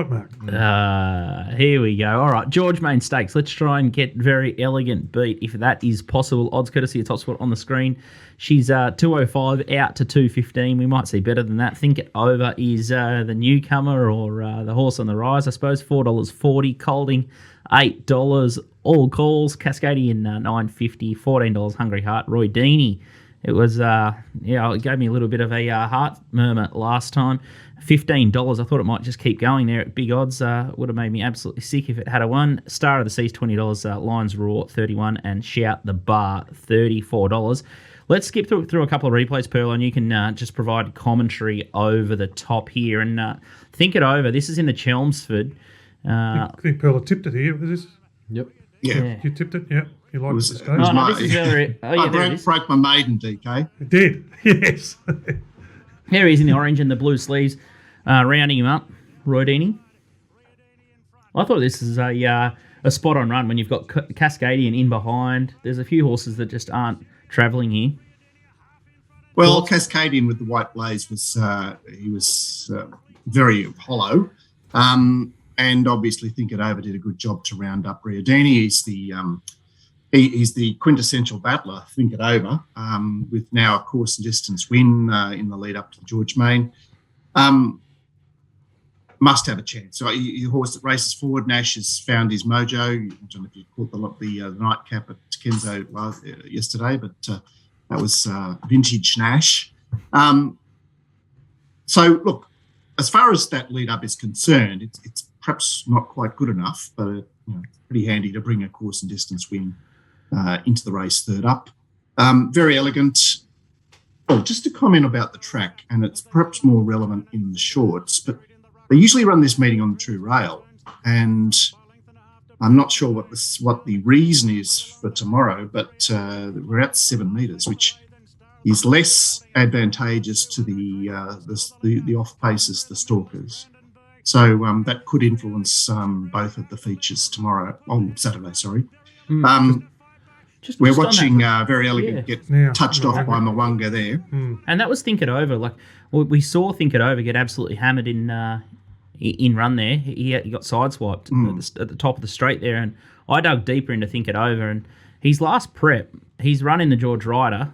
Mark. Here we go. All right, George Main Stakes. Let's try and get very elegant beat, if that is possible. Odds courtesy of TopSport on the screen. She's 205 out to 215. We might see better than that. Think It Over is the newcomer, or the horse on the rise, I suppose. $4.40. Colding, $8. All calls. Cascadian, $9.50. $14. Hungry Heart. Roy Deeney. It was, it gave me a little bit of a heart murmur last time. $15. I thought it might just keep going there at big odds. Would have made me absolutely sick if it had a one. Star of the Seas, $20. Lions Roar, $31. And Shout the Bar, $34. Let's skip through a couple of replays, Pearl, and you can just provide commentary over the top here. And Think It Over. This is in the Chelmsford. I think Pearl tipped it here. Is this? Yep. Yeah. You tipped it? Yeah. You liked it this day? I broke my maiden, DK. It did, yes. Here he is in the orange and the blue sleeves, rounding him up. Roy Deeney. I thought this is a spot-on run when you've got Cascadian in behind. There's a few horses that just aren't travelling here. Well, Cascadian with the white blaze was very hollow. And obviously, Think It Over did a good job to round up Riodini. He's the quintessential battler, Think It Over, with now a course and distance win in the lead up to the George Main. Must have a chance. So your horse that races forward, Nash has found his mojo. I don't know if you caught the nightcap at Kenzo yesterday, but that was vintage Nash. So, look, as far as that lead up is concerned, it's perhaps not quite good enough, but pretty handy to bring a course and distance win into the race third up. Very elegant. Oh, just to comment about the track, and it's perhaps more relevant in the shorts, but they usually run this meeting on the true rail, and I'm not sure what the reason is for tomorrow, but we're at 7 metres, which is less advantageous to the off paces, the stalkers. So that could influence both of the features on Saturday. Sorry. We're watching Very Elegant get touched off by Mwanga there. And that was Think It Over. Like we saw Think It Over get absolutely hammered in run there. He got sideswiped at the top of the straight there, and I dug deeper into Think It Over, and his last prep, his run in the George Ryder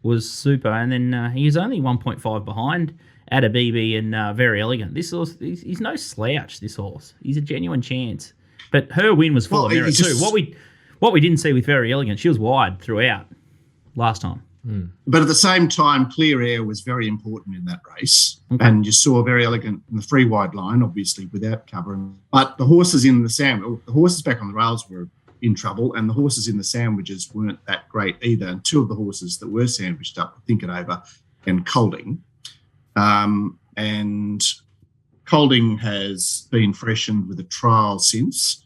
was super, and then he was only 1.5 behind Adabibi and Very Elegant. This horse, he's no slouch, this horse. He's a genuine chance. But her win was full of merit too. What we didn't see with Very Elegant, she was wide throughout last time. But at the same time, clear air was very important in that race. Okay. And you saw Very Elegant in the free wide line, obviously without cover. But the horses back on the rails were in trouble, and the horses in the sandwiches weren't that great either. And two of the horses that were sandwiched up, Think It Over and Colding. And Colding has been freshened with a trial since.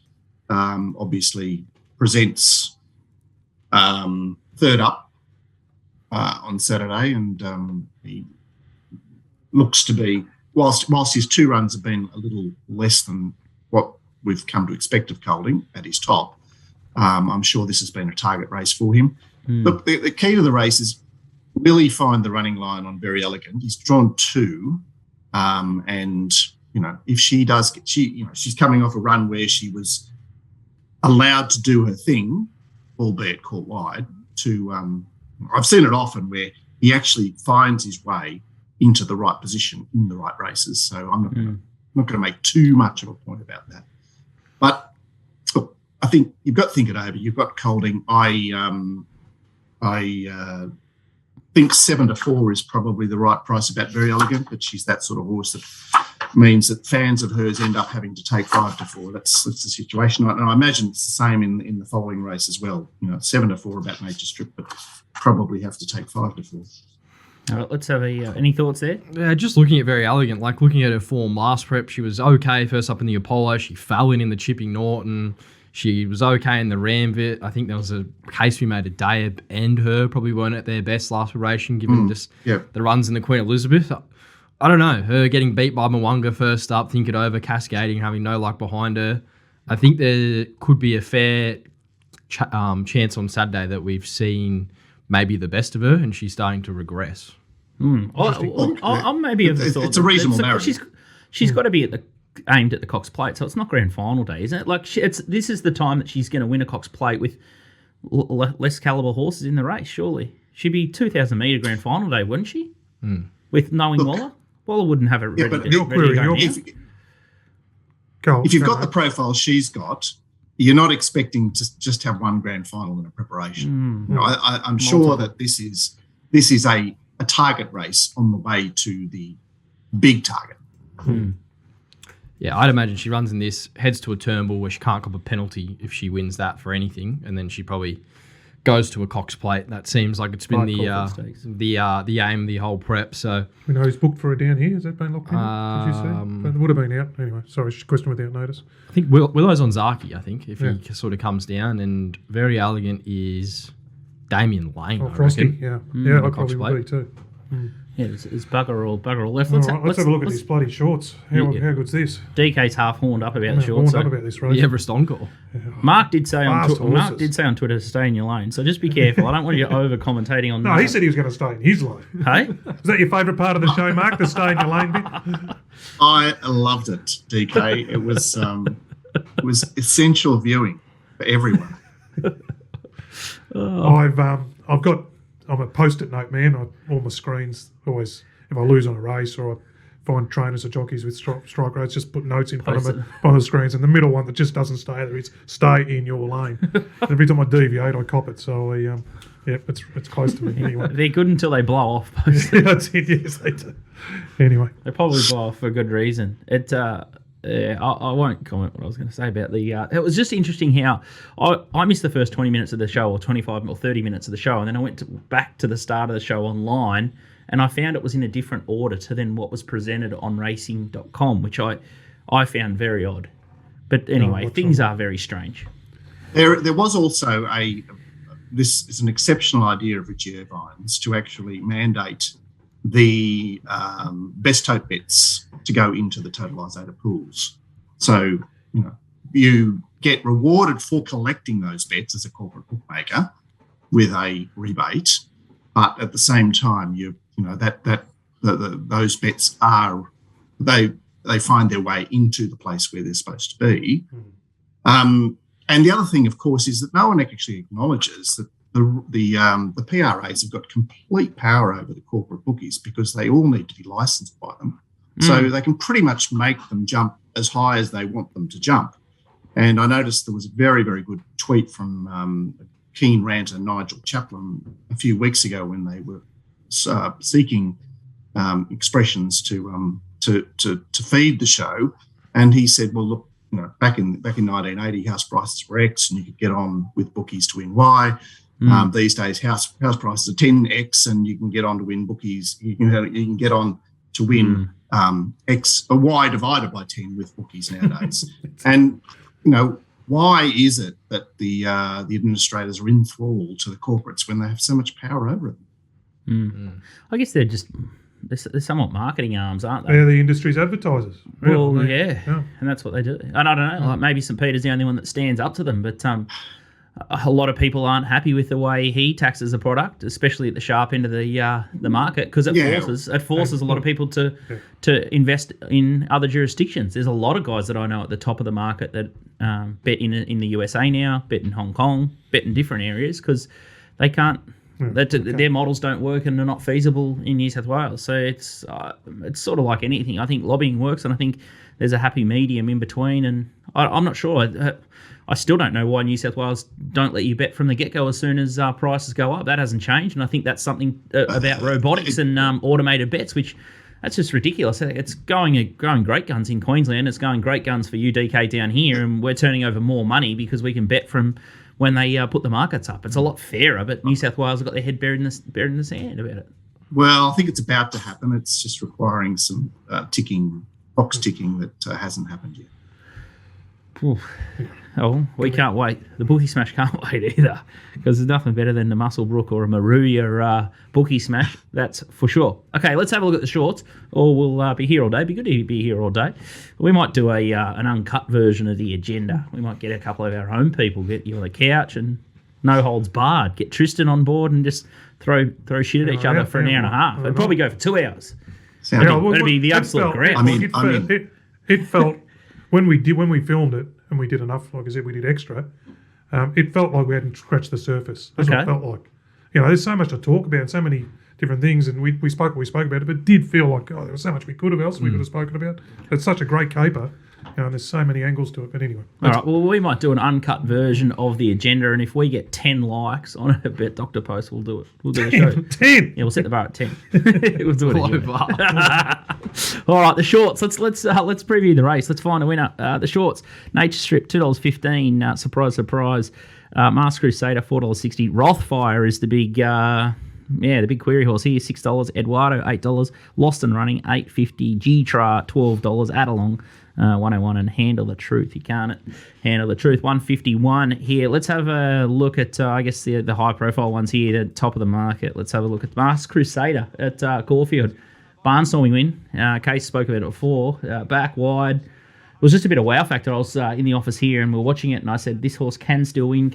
Obviously presents third up on Saturday, and he looks to be, whilst his 2 runs have been a little less than what we've come to expect of Colding at his top, I'm sure this has been a target race for him. Look, the key to the race is, will he find the running line on Very Elegant? He's drawn 2, and if she does, she's coming off a run where she was allowed to do her thing, albeit caught wide. I've seen it often where he actually finds his way into the right position in the right races. So I'm not going to make too much of a point about that. But look, I think you've got to think it over. You've got Colding. I think 7-4 is probably the right price about Very Elegant, but she's that sort of horse that means that fans of hers end up having to take 5-4. That's the situation. And I imagine it's the same in the following race as well. 7-4 about Nature Strip, but probably have to take 5-4. All right, let's have any thoughts there? Yeah, just looking at Very Elegant, like looking at her form last prep, she was okay first up in the Apollo. She fell in the Chipping Norton. She was okay in the Ramvit. I think there was a case we made of Dayab and her probably weren't at their best last preparation, given the runs in the Queen Elizabeth. I don't know. Her getting beat by Mwanga first up, Think It Over, cascading, having no luck behind her. I think there could be a fair chance on Saturday that we've seen maybe the best of her and she's starting to regress. I'm maybe of the thought it's a reasonable narrative. She's got to be aimed at the Cox Plate, so it's not grand final day, isn't it? Like this is the time that she's going to win a Cox Plate with less caliber horses in the race. Surely she'd be 2,000 metre grand final day, wouldn't she? With knowing Waller. Waller wouldn't have it ready to go. If you've got the profile she's got, you're not expecting to just have one grand final in a preparation. I'm sure that this is a target race on the way to the big target. Yeah, I'd imagine she runs in this, heads to a Turnbull where she can't cop a penalty if she wins that for anything, and then she probably goes to a Cox Plate. That seems like it's been the aim, the whole prep. So we know who's booked for her down here. Has that been locked in? Did you see? It would have been out anyway. Sorry, question without notice. I think Willow's on Zaki. I think if he sort of comes down, and Very Elegant is Damien Lane. Oh, Frosty. Yeah, I probably would be too. Yeah, it's bugger all left. Let's have a look at these bloody shorts. How good's this? DK's half horned up about the shorts. Horned up about this race. The Everest Encore. Mark did say on Twitter to stay in your lane, so just be careful. I don't want you over commentating on. No, he said he was going to stay in his lane. Hey, is that your favourite part of the show, Mark? The stay in your lane bit. I loved it, DK. It was essential viewing for everyone. I'm a post-it note man. All my screens always, if I lose on a race or I find trainers or jockeys with strike rates, just put notes in front of me on the screens. And the middle one that just doesn't stay there is stay in your lane. Every time I deviate, I cop it. So it's close to me anyway. They're good until they blow off. That's it. Yes, they do. Anyway, they probably blow off for a good reason. I won't comment what I was going to say about the... it was just interesting how I missed the first 20 minutes of the show or 25 or 30 minutes of the show, and then I went back to the start of the show online, and I found it was in a different order to then what was presented on racing.com, which I found very odd. But anyway, things are very strange. There was also this is an exceptional idea of Richie Irvine's to actually mandate the best tote bets to go into the totalisator pools. So, you get rewarded for collecting those bets as a corporate bookmaker with a rebate, but at the same time, those bets they find their way into the place where they're supposed to be. And the other thing, of course, is that no one actually acknowledges that the PRAs have got complete power over the corporate bookies because they all need to be licensed by them. So they can pretty much make them jump as high as they want them to jump. And I noticed there was a very, very good tweet from keen ranter Nigel Chaplin a few weeks ago when they were seeking expressions to feed the show. And he said, well, look, back in 1980, house prices were X and you could get on with bookies to win Y. These days, house prices are 10X and you can get on to win bookies. You can get on to win X, a Y divided by 10 with bookies nowadays. And, why is it that the administrators are enthralled to the corporates when they have so much power over them? I guess they're somewhat marketing arms, aren't they? They're the industry's advertisers. Well, really. yeah, and that's what they do. And I don't know, like maybe St. Peter's the only one that stands up to them, but a lot of people aren't happy with the way he taxes the product, especially at the sharp end of the market, because it forces a lot of people to invest in other jurisdictions. There's a lot of guys that I know at the top of the market that bet in the USA now, bet in Hong Kong, bet in different areas because they can't. Their models don't work and they're not feasible in New South Wales. So it's sort of like anything. I think lobbying works, and I think there's a happy medium in between. And I'm not sure. I still don't know why New South Wales don't let you bet from the get-go as soon as prices go up. That hasn't changed, and I think that's something about robotics and automated bets, which that's just ridiculous. It's going great guns in Queensland. It's going great guns for you, DK, down here, and we're turning over more money because we can bet from when they put the markets up. It's a lot fairer, but New South Wales have got their head buried in the sand about it. Well, I think it's about to happen. It's just requiring some box ticking that hasn't happened yet. Oof. Oh, we can't wait. The Bookie Smash can't wait either, because there's nothing better than the Muswellbrook or a Maruya Bookie Smash, that's for sure. Okay, let's have a look at the shorts, or we'll be here all day. Be good to be here all day. We might do an uncut version of the agenda. We might get a couple of our own people, get you on the couch and no holds barred. Get Tristan on board and just throw shit at each other for an hour and a half. It'd probably go for 2 hours. It'd be the absolute grand. It felt when we filmed it and we did enough, like I said, we did extra. It felt like we hadn't scratched the surface. That's what it felt like. There's so much to talk about, so many different things, and we spoke about it, but it did feel like there was so much we could have spoken about. It's such a great caper. And there's so many angles to it. But anyway. All right. Well, we might do an uncut version of the agenda, and if we get 10 likes on it, I bet Dr. Post will do it. We'll do the show. 10? Yeah, we'll set the bar at 10. We'll do it anyway. All right, the shorts. Let's preview the race. Let's find a winner. The shorts. Nature Strip, $2.15. Surprise, surprise. Masked Crusader, $4.60. Rothfire is the big... the big query horse here, $6. Eduardo, $8. Lost and Running, $8.50. G-Tra, $12. Adelong, 101, and Handle the Truth. You can't handle the truth. 151 here. Let's have a look at, the high-profile ones here, the top of the market. Let's have a look at Masked Crusader at Caulfield. Barnstorming win. Case spoke about it before. Back wide. It was just a bit of wow factor. I was in the office here and we were watching it, and I said, this horse can still win,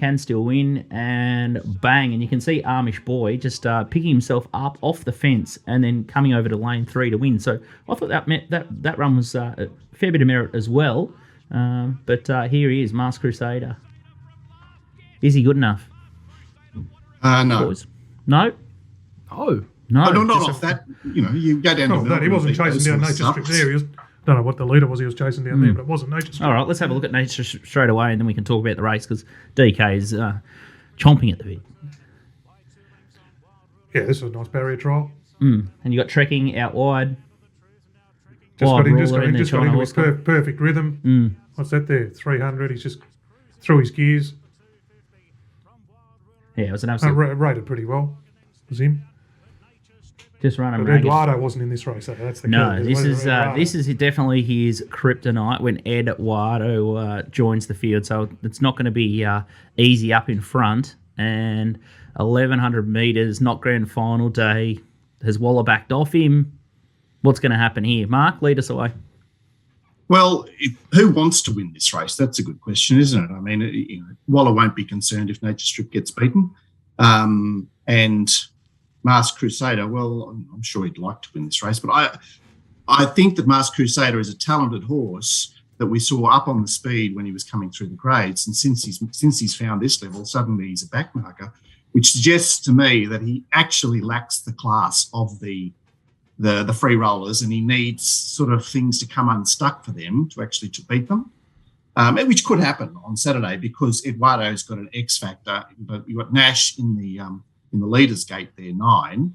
and bang. And you can see Amish Boy just picking himself up off the fence and then coming over to lane 3 to win. So I thought that meant that run was a fair bit of merit as well. But here he is, Masked Crusader. Is he good enough? No. Boys? No? No, not off that. You go down to he wasn't chasing down Nature Strip there. I don't know what the leader was he was chasing down there, but it wasn't Nature Strip. All right, let's have a look at Nature Strip straight away, and then we can talk about the race, because DK is chomping at the bit. Yeah, this was a nice barrier trial. And you got Trekking out wide. Just got into his perfect rhythm. What's that there? 300. He's just through his gears. Yeah, it was an absolute... rated pretty well. It was him. Just running. But Eduardo wasn't in this race. That's the key. This is definitely his kryptonite when Eduardo joins the field. So it's not going to be easy up in front. and 1,100 metres, not grand final day. Has Waller backed off him? What's going to happen here? Mark, lead us away. Well, who wants to win this race? That's a good question, isn't it? I mean, Waller won't be concerned if Nature Strip gets beaten. And Masked Crusader, well, I'm sure he'd like to win this race. But I think that Masked Crusader is a talented horse that we saw up on the speed when he was coming through the grades. And since he's found this level, suddenly he's a backmarker, which suggests to me that he actually lacks the class of the free rollers, and he needs sort of things to come unstuck for them to beat them, which could happen on Saturday because Eduardo's got an X factor. But you've got Nash in the leaders gate there, 9.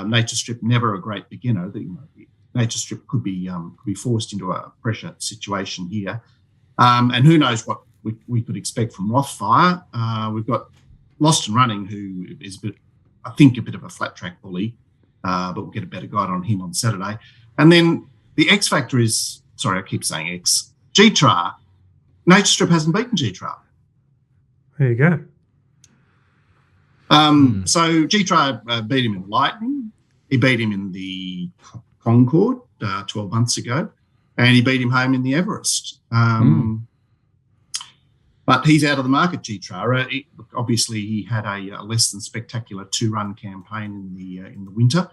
Nature Strip, never a great beginner. Nature Strip could be forced into a pressure situation here, and who knows what we could expect from Rothfire. We've got Lost and Running, who is a bit of a flat track bully. But we'll get a better guide on him on Saturday. And then the X factor is, sorry, I keep saying X, G-Tra. Nature Strip hasn't beaten G-Tra. There you go. So G-Tra beat him in the Lightning. He beat him in the Concord 12 months ago. And he beat him home in the Everest. But he's out of the market, G-Tra. Obviously, he had a less than spectacular 2-run campaign in the winter.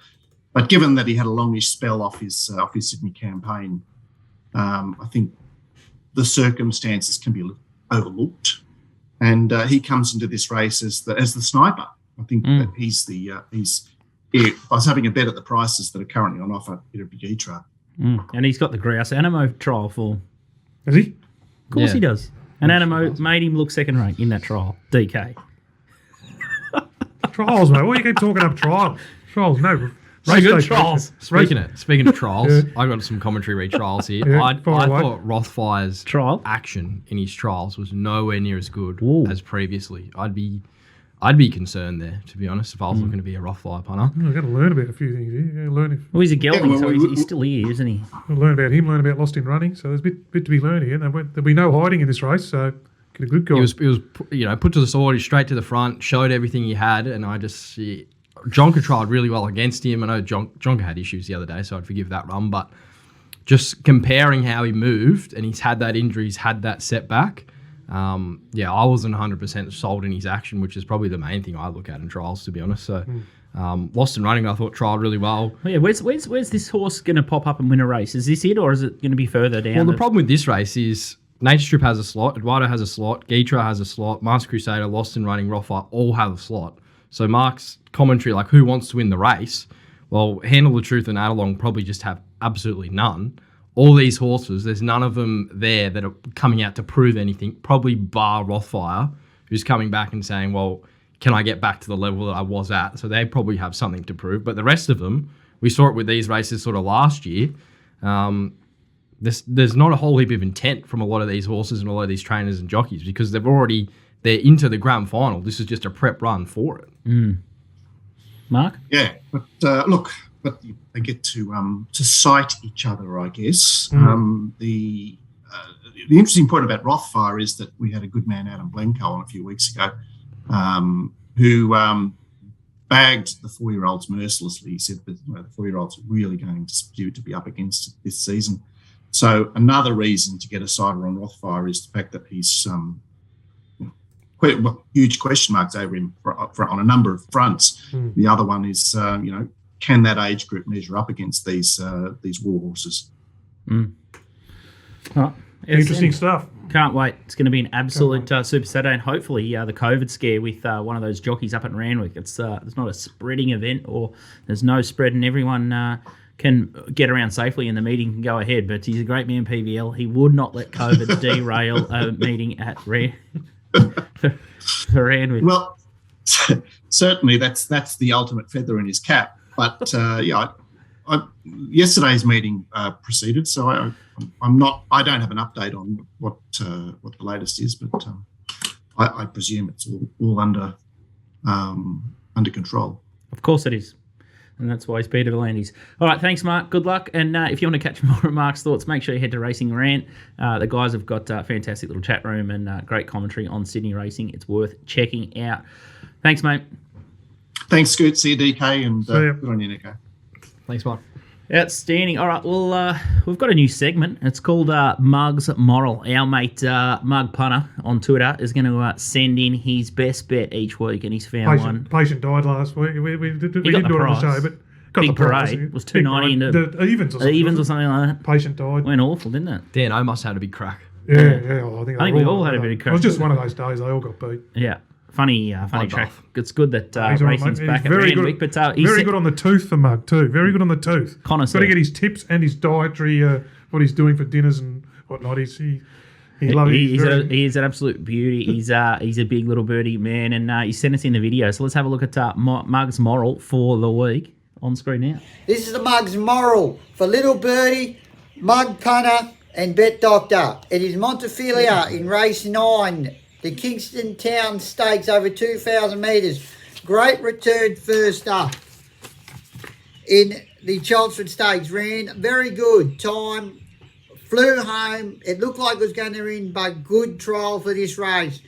But given that he had a longish spell off his Sydney campaign, I think the circumstances can be overlooked. And he comes into this race as the sniper. I think that he's by having a bet at the prices that are currently on offer, it'll be G-Tra. And he's got the Grouse Animo trial form. Is he? Of course he does. And Animo made him look second rate in that trial. DK. Trials, mate. Why you keep talking up trials? Trials, no. Good trials. Speaking of trials, I got some commentary retrials here. Yeah, I thought Rothfire's trial action in his trials was nowhere near as good as previously. I'd be concerned there, to be honest, if I was looking to be a Rothfire punter. I've got to learn about a few things here. You've got to learn Well, he's a gelding, so he's still here, isn't he? I'll learn about him, learn about Lost in Running. So there's a bit to be learned here. There'll be no hiding in this race, so get a good guy. He was put to the sword, he's straight to the front, showed everything he had, and Jonker tried really well against him. I know Jonker had issues the other day, so I'd forgive that run, but just comparing how he moved, and he's had that injury, he's had that setback. I wasn't 100% sold in his action, which is probably the main thing I look at in trials, to be honest. So, Lost and Running, I thought trialled really well. Yeah, where's this horse going to pop up and win a race? Is this it, or is it going to be further down? Well, the problem with this race is Nature Strip has a slot, Eduardo has a slot, G-Tra has a slot, Masked Crusader, Lost and Running, Rothfire all have a slot. So Mark's commentary, like who wants to win the race? Well, Handle the Truth and Adelong probably just have absolutely none. All these horses, there's none of them there that are coming out to prove anything, probably bar Rothfire, who's coming back and saying, well, can I get back to the level that I was at? So they probably have something to prove. But the rest of them, we saw it with these races sort of last year. There's not a whole heap of intent from a lot of these horses and a lot of these trainers and jockeys because they're into the grand final. This is just a prep run for it. Mark? Yeah, but but they get to sight each other, I guess. The interesting point about Rothfire is that we had a good man, Adam Blencoe, on a few weeks ago, who bagged the 4-year-olds mercilessly. He said that the 4-year-olds are really going to be up against it this season. So another reason to get a sider on Rothfire is the fact that he's huge question marks over him on a number of fronts. The other one is, can that age group measure up against these war horses? Oh, Interesting stuff. Can't wait. It's going to be an absolute Super Saturday, and hopefully the COVID scare with one of those jockeys up at Randwick. It's not a spreading event, or there's no spread, and everyone can get around safely and the meeting can go ahead. But he's a great man, PVL. He would not let COVID derail a meeting at for Randwick. Well, certainly that's the ultimate feather in his cap. But yesterday's meeting proceeded, so I don't have an update on what the latest is, but I presume it's all under control. Of course it is. And that's why he's Peter Volandis. All right, thanks, Mark. Good luck. And if you want to catch more of Mark's thoughts, make sure you head to Racing Rant. The guys have got a fantastic little chat room and great commentary on Sydney racing. It's worth checking out. Thanks, mate. Thanks, Scoot. See you, DK, and good on you, Nico. Thanks, Mark. Outstanding. All right, well, we've got a new segment. It's called Mug's Moral. Our mate, Mug Punter on Twitter, is going to send in his best bet each week, and he's found one. Patient died last week. We didn't do it on the show, but got Big the prize. Parade was $2.90 into the evens or something like that. Patient died. Went awful, didn't it? Dan, I must have had a big crack. Yeah. I think we all had a bit of crack. It was just one of those days. They all got beat. Yeah. Funny track. It's good that racing's back at Randwick. But very good on the tooth, the Mug, too. Very good on the tooth. Connoisseur. Got to get his tips and his dietary, what he's doing for dinners and whatnot. He's an absolute beauty. He's a big Little Birdie man, and he sent us in the video. So let's have a look at Mug's Moral for the week on screen now. This is the Mug's Moral for Little Birdie, Mug Punter, and Bet Doctor. It is Montefilia in race 9. The Kingston Town Stakes over 2,000 metres. Great return first up in the Chelmsford Stakes. Ran very good time. Flew home. It looked like it was going to win, but good trial for this race.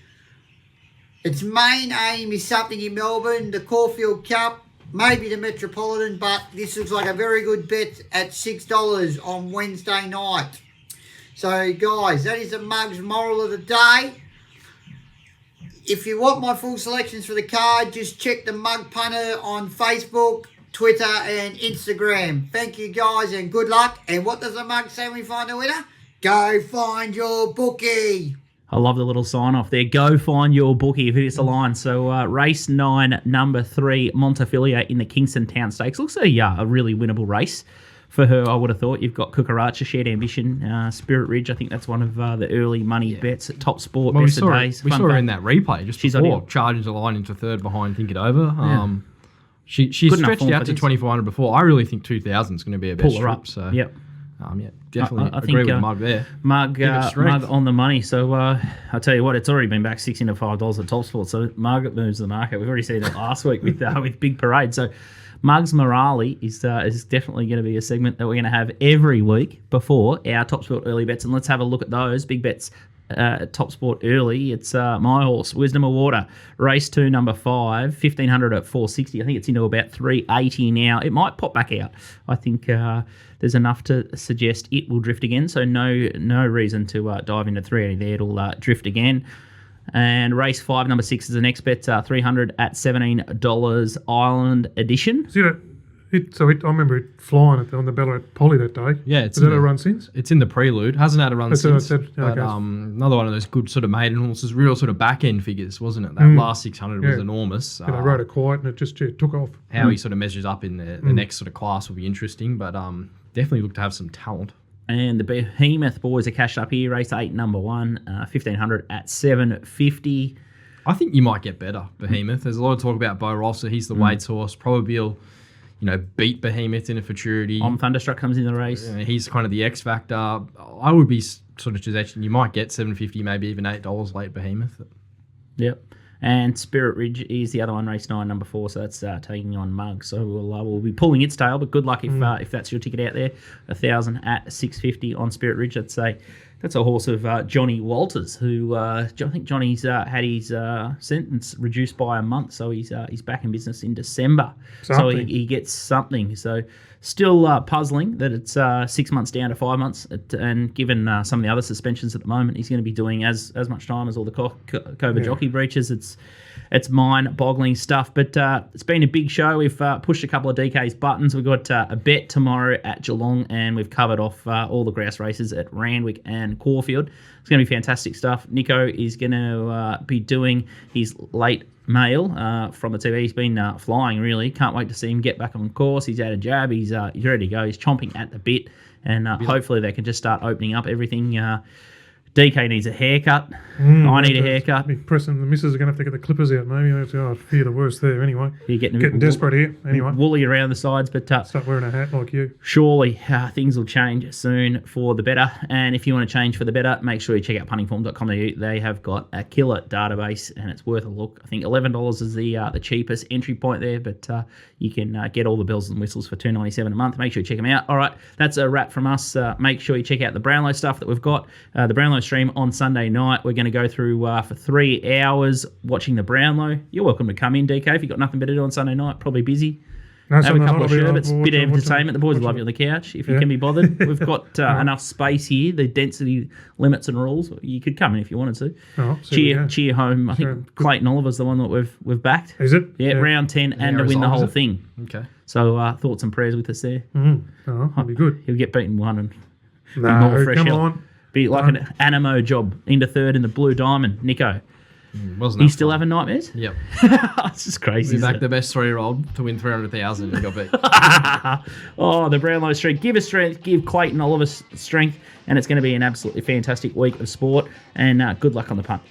Its main aim is something in Melbourne, the Caulfield Cup, maybe the Metropolitan, but this looks like a very good bet at $6 on Wednesday night. So, guys, that is the Mug's Moral of the day. If you want my full selections for the card, just check the Mug Punter on Facebook, Twitter and Instagram. Thank you, guys, and good luck. And what does the Mug say when we find a winner? Go find your bookie. I love the little sign off there. Go find your bookie if it's a line. So race 9, number 3, Montefilia in the Kingston Town Stakes. Looks a really winnable race for her, I would have thought. You've got Cucaracha, Shared Ambition, Spirit Ridge. I think that's one of the early money bets at Top Sport. Well, we saw her in that replay just She's before, ideal. charging the line into third behind Think It Over. She stretched out to 2,400 before. I really think 2,000 is going to be a best Pull her up. So yep. Definitely I agree think, with Mug there. Mug on the money. So I'll tell you what, it's already been back $6 into $5 at Top Sport. So Mug moves the market. We've already seen it last week with Big Parade. So Mug's Morale is definitely going to be a segment that we're going to have every week before our Top Sport early bets. And let's have a look at those big bets at Top Sport early. It's my horse, Wisdom of Water, race 2, number 5, 1,500 at 460. I think it's into about 380 now. It might pop back out. I think there's enough to suggest it will drift again. So no reason to dive into 380 there. It'll drift again. And race 5, number 6 is the next bet, 300 at $17, Island Edition. See that? I remember it flying on the Ballarat Poly that day. Yeah, has that had a run since? It's in the Prelude. Hasn't had a run That's since. what I said. But, Okay. another one of those good sort of maiden horses, real sort of back end figures, wasn't it? That last 600 was enormous. They rode it quiet and it just took off. How he sort of measures up in the next sort of class will be interesting, but definitely look to have some talent. And the Behemoth boys are cashed up here. Race 8, number 1, 1,500 at $7.50. I think you might get better, Behemoth. There's a lot of talk about Bo Rosser. He's the weights horse. Probably will, beat Behemoth in a futurity. Thunderstruck comes in the race. He's kind of the X factor. I would be sort of suggesting you might get $7.50, maybe even $8 late Behemoth. Yep. And Spirit Ridge is the other one, race 9, number 4. So that's taking on Mug. So we'll be pulling its tail. But good luck if that's your ticket out there. 1,000 at $6.50 on Spirit Ridge. That's a horse of Johnny Walters, who I think Johnny's had his sentence reduced by a month, so he's back in business in December. Something. So he gets something. So still puzzling that it's 6 months down to 5 months, and given some of the other suspensions at the moment, he's going to be doing as much time as all the Cobra jockey breaches. It's mind-boggling stuff, but it's been a big show. We've pushed a couple of DK's buttons. We've got a bet tomorrow at Geelong, and we've covered off all the grouse races at Randwick and Caulfield. It's going to be fantastic stuff. Nico is going to be doing his late mail from the TV. He's been flying, really. Can't wait to see him get back on course. He's had a jab. He's ready to go. He's chomping at the bit, and hopefully they can just start opening up everything DK needs a haircut. I need a haircut. Be pressing. The missus are going to have to get the clippers out, maybe. I fear the worst there anyway. You're getting desperate here, anyway. Woolly around the sides, but start wearing a hat like you. Surely things will change soon for the better. And if you want to change for the better, make sure you check out puntingform.com.au. They have got a killer database, and it's worth a look. I think $11 is the cheapest entry point there, but you can get all the bells and whistles for $2.97 a month. Make sure you check them out. All right, that's a wrap from us. Make sure you check out the Brownlow stuff that we've got. The Brownlow stream on Sunday night. We're going to go through for 3 hours watching the Brownlow. You're welcome to come in, DK, if you've got nothing better to do on Sunday night. Probably busy. Have a couple of sherbets, bit of entertainment. The boys love you on the couch if you can be bothered. We've got enough space here. The density limits and rules. You could come in if you wanted to. Cheer home. I think Clayton Oliver's the one that we've backed. Is it? Yeah, round 10 and to win the whole thing. Okay. So thoughts and prayers with us there. That'd be good. He'll get beaten one and no, come on. Be like an Animo job into third in the Blue Diamond. Nico. Wasn't you still having nightmares? Yep. It's just crazy. We backed the best 3-year-old to win 300,000 and got beat. Oh, the Brownlow strength. Give us strength. Give Clayton Oliver strength. And it's going to be an absolutely fantastic week of sport. And good luck on the punt.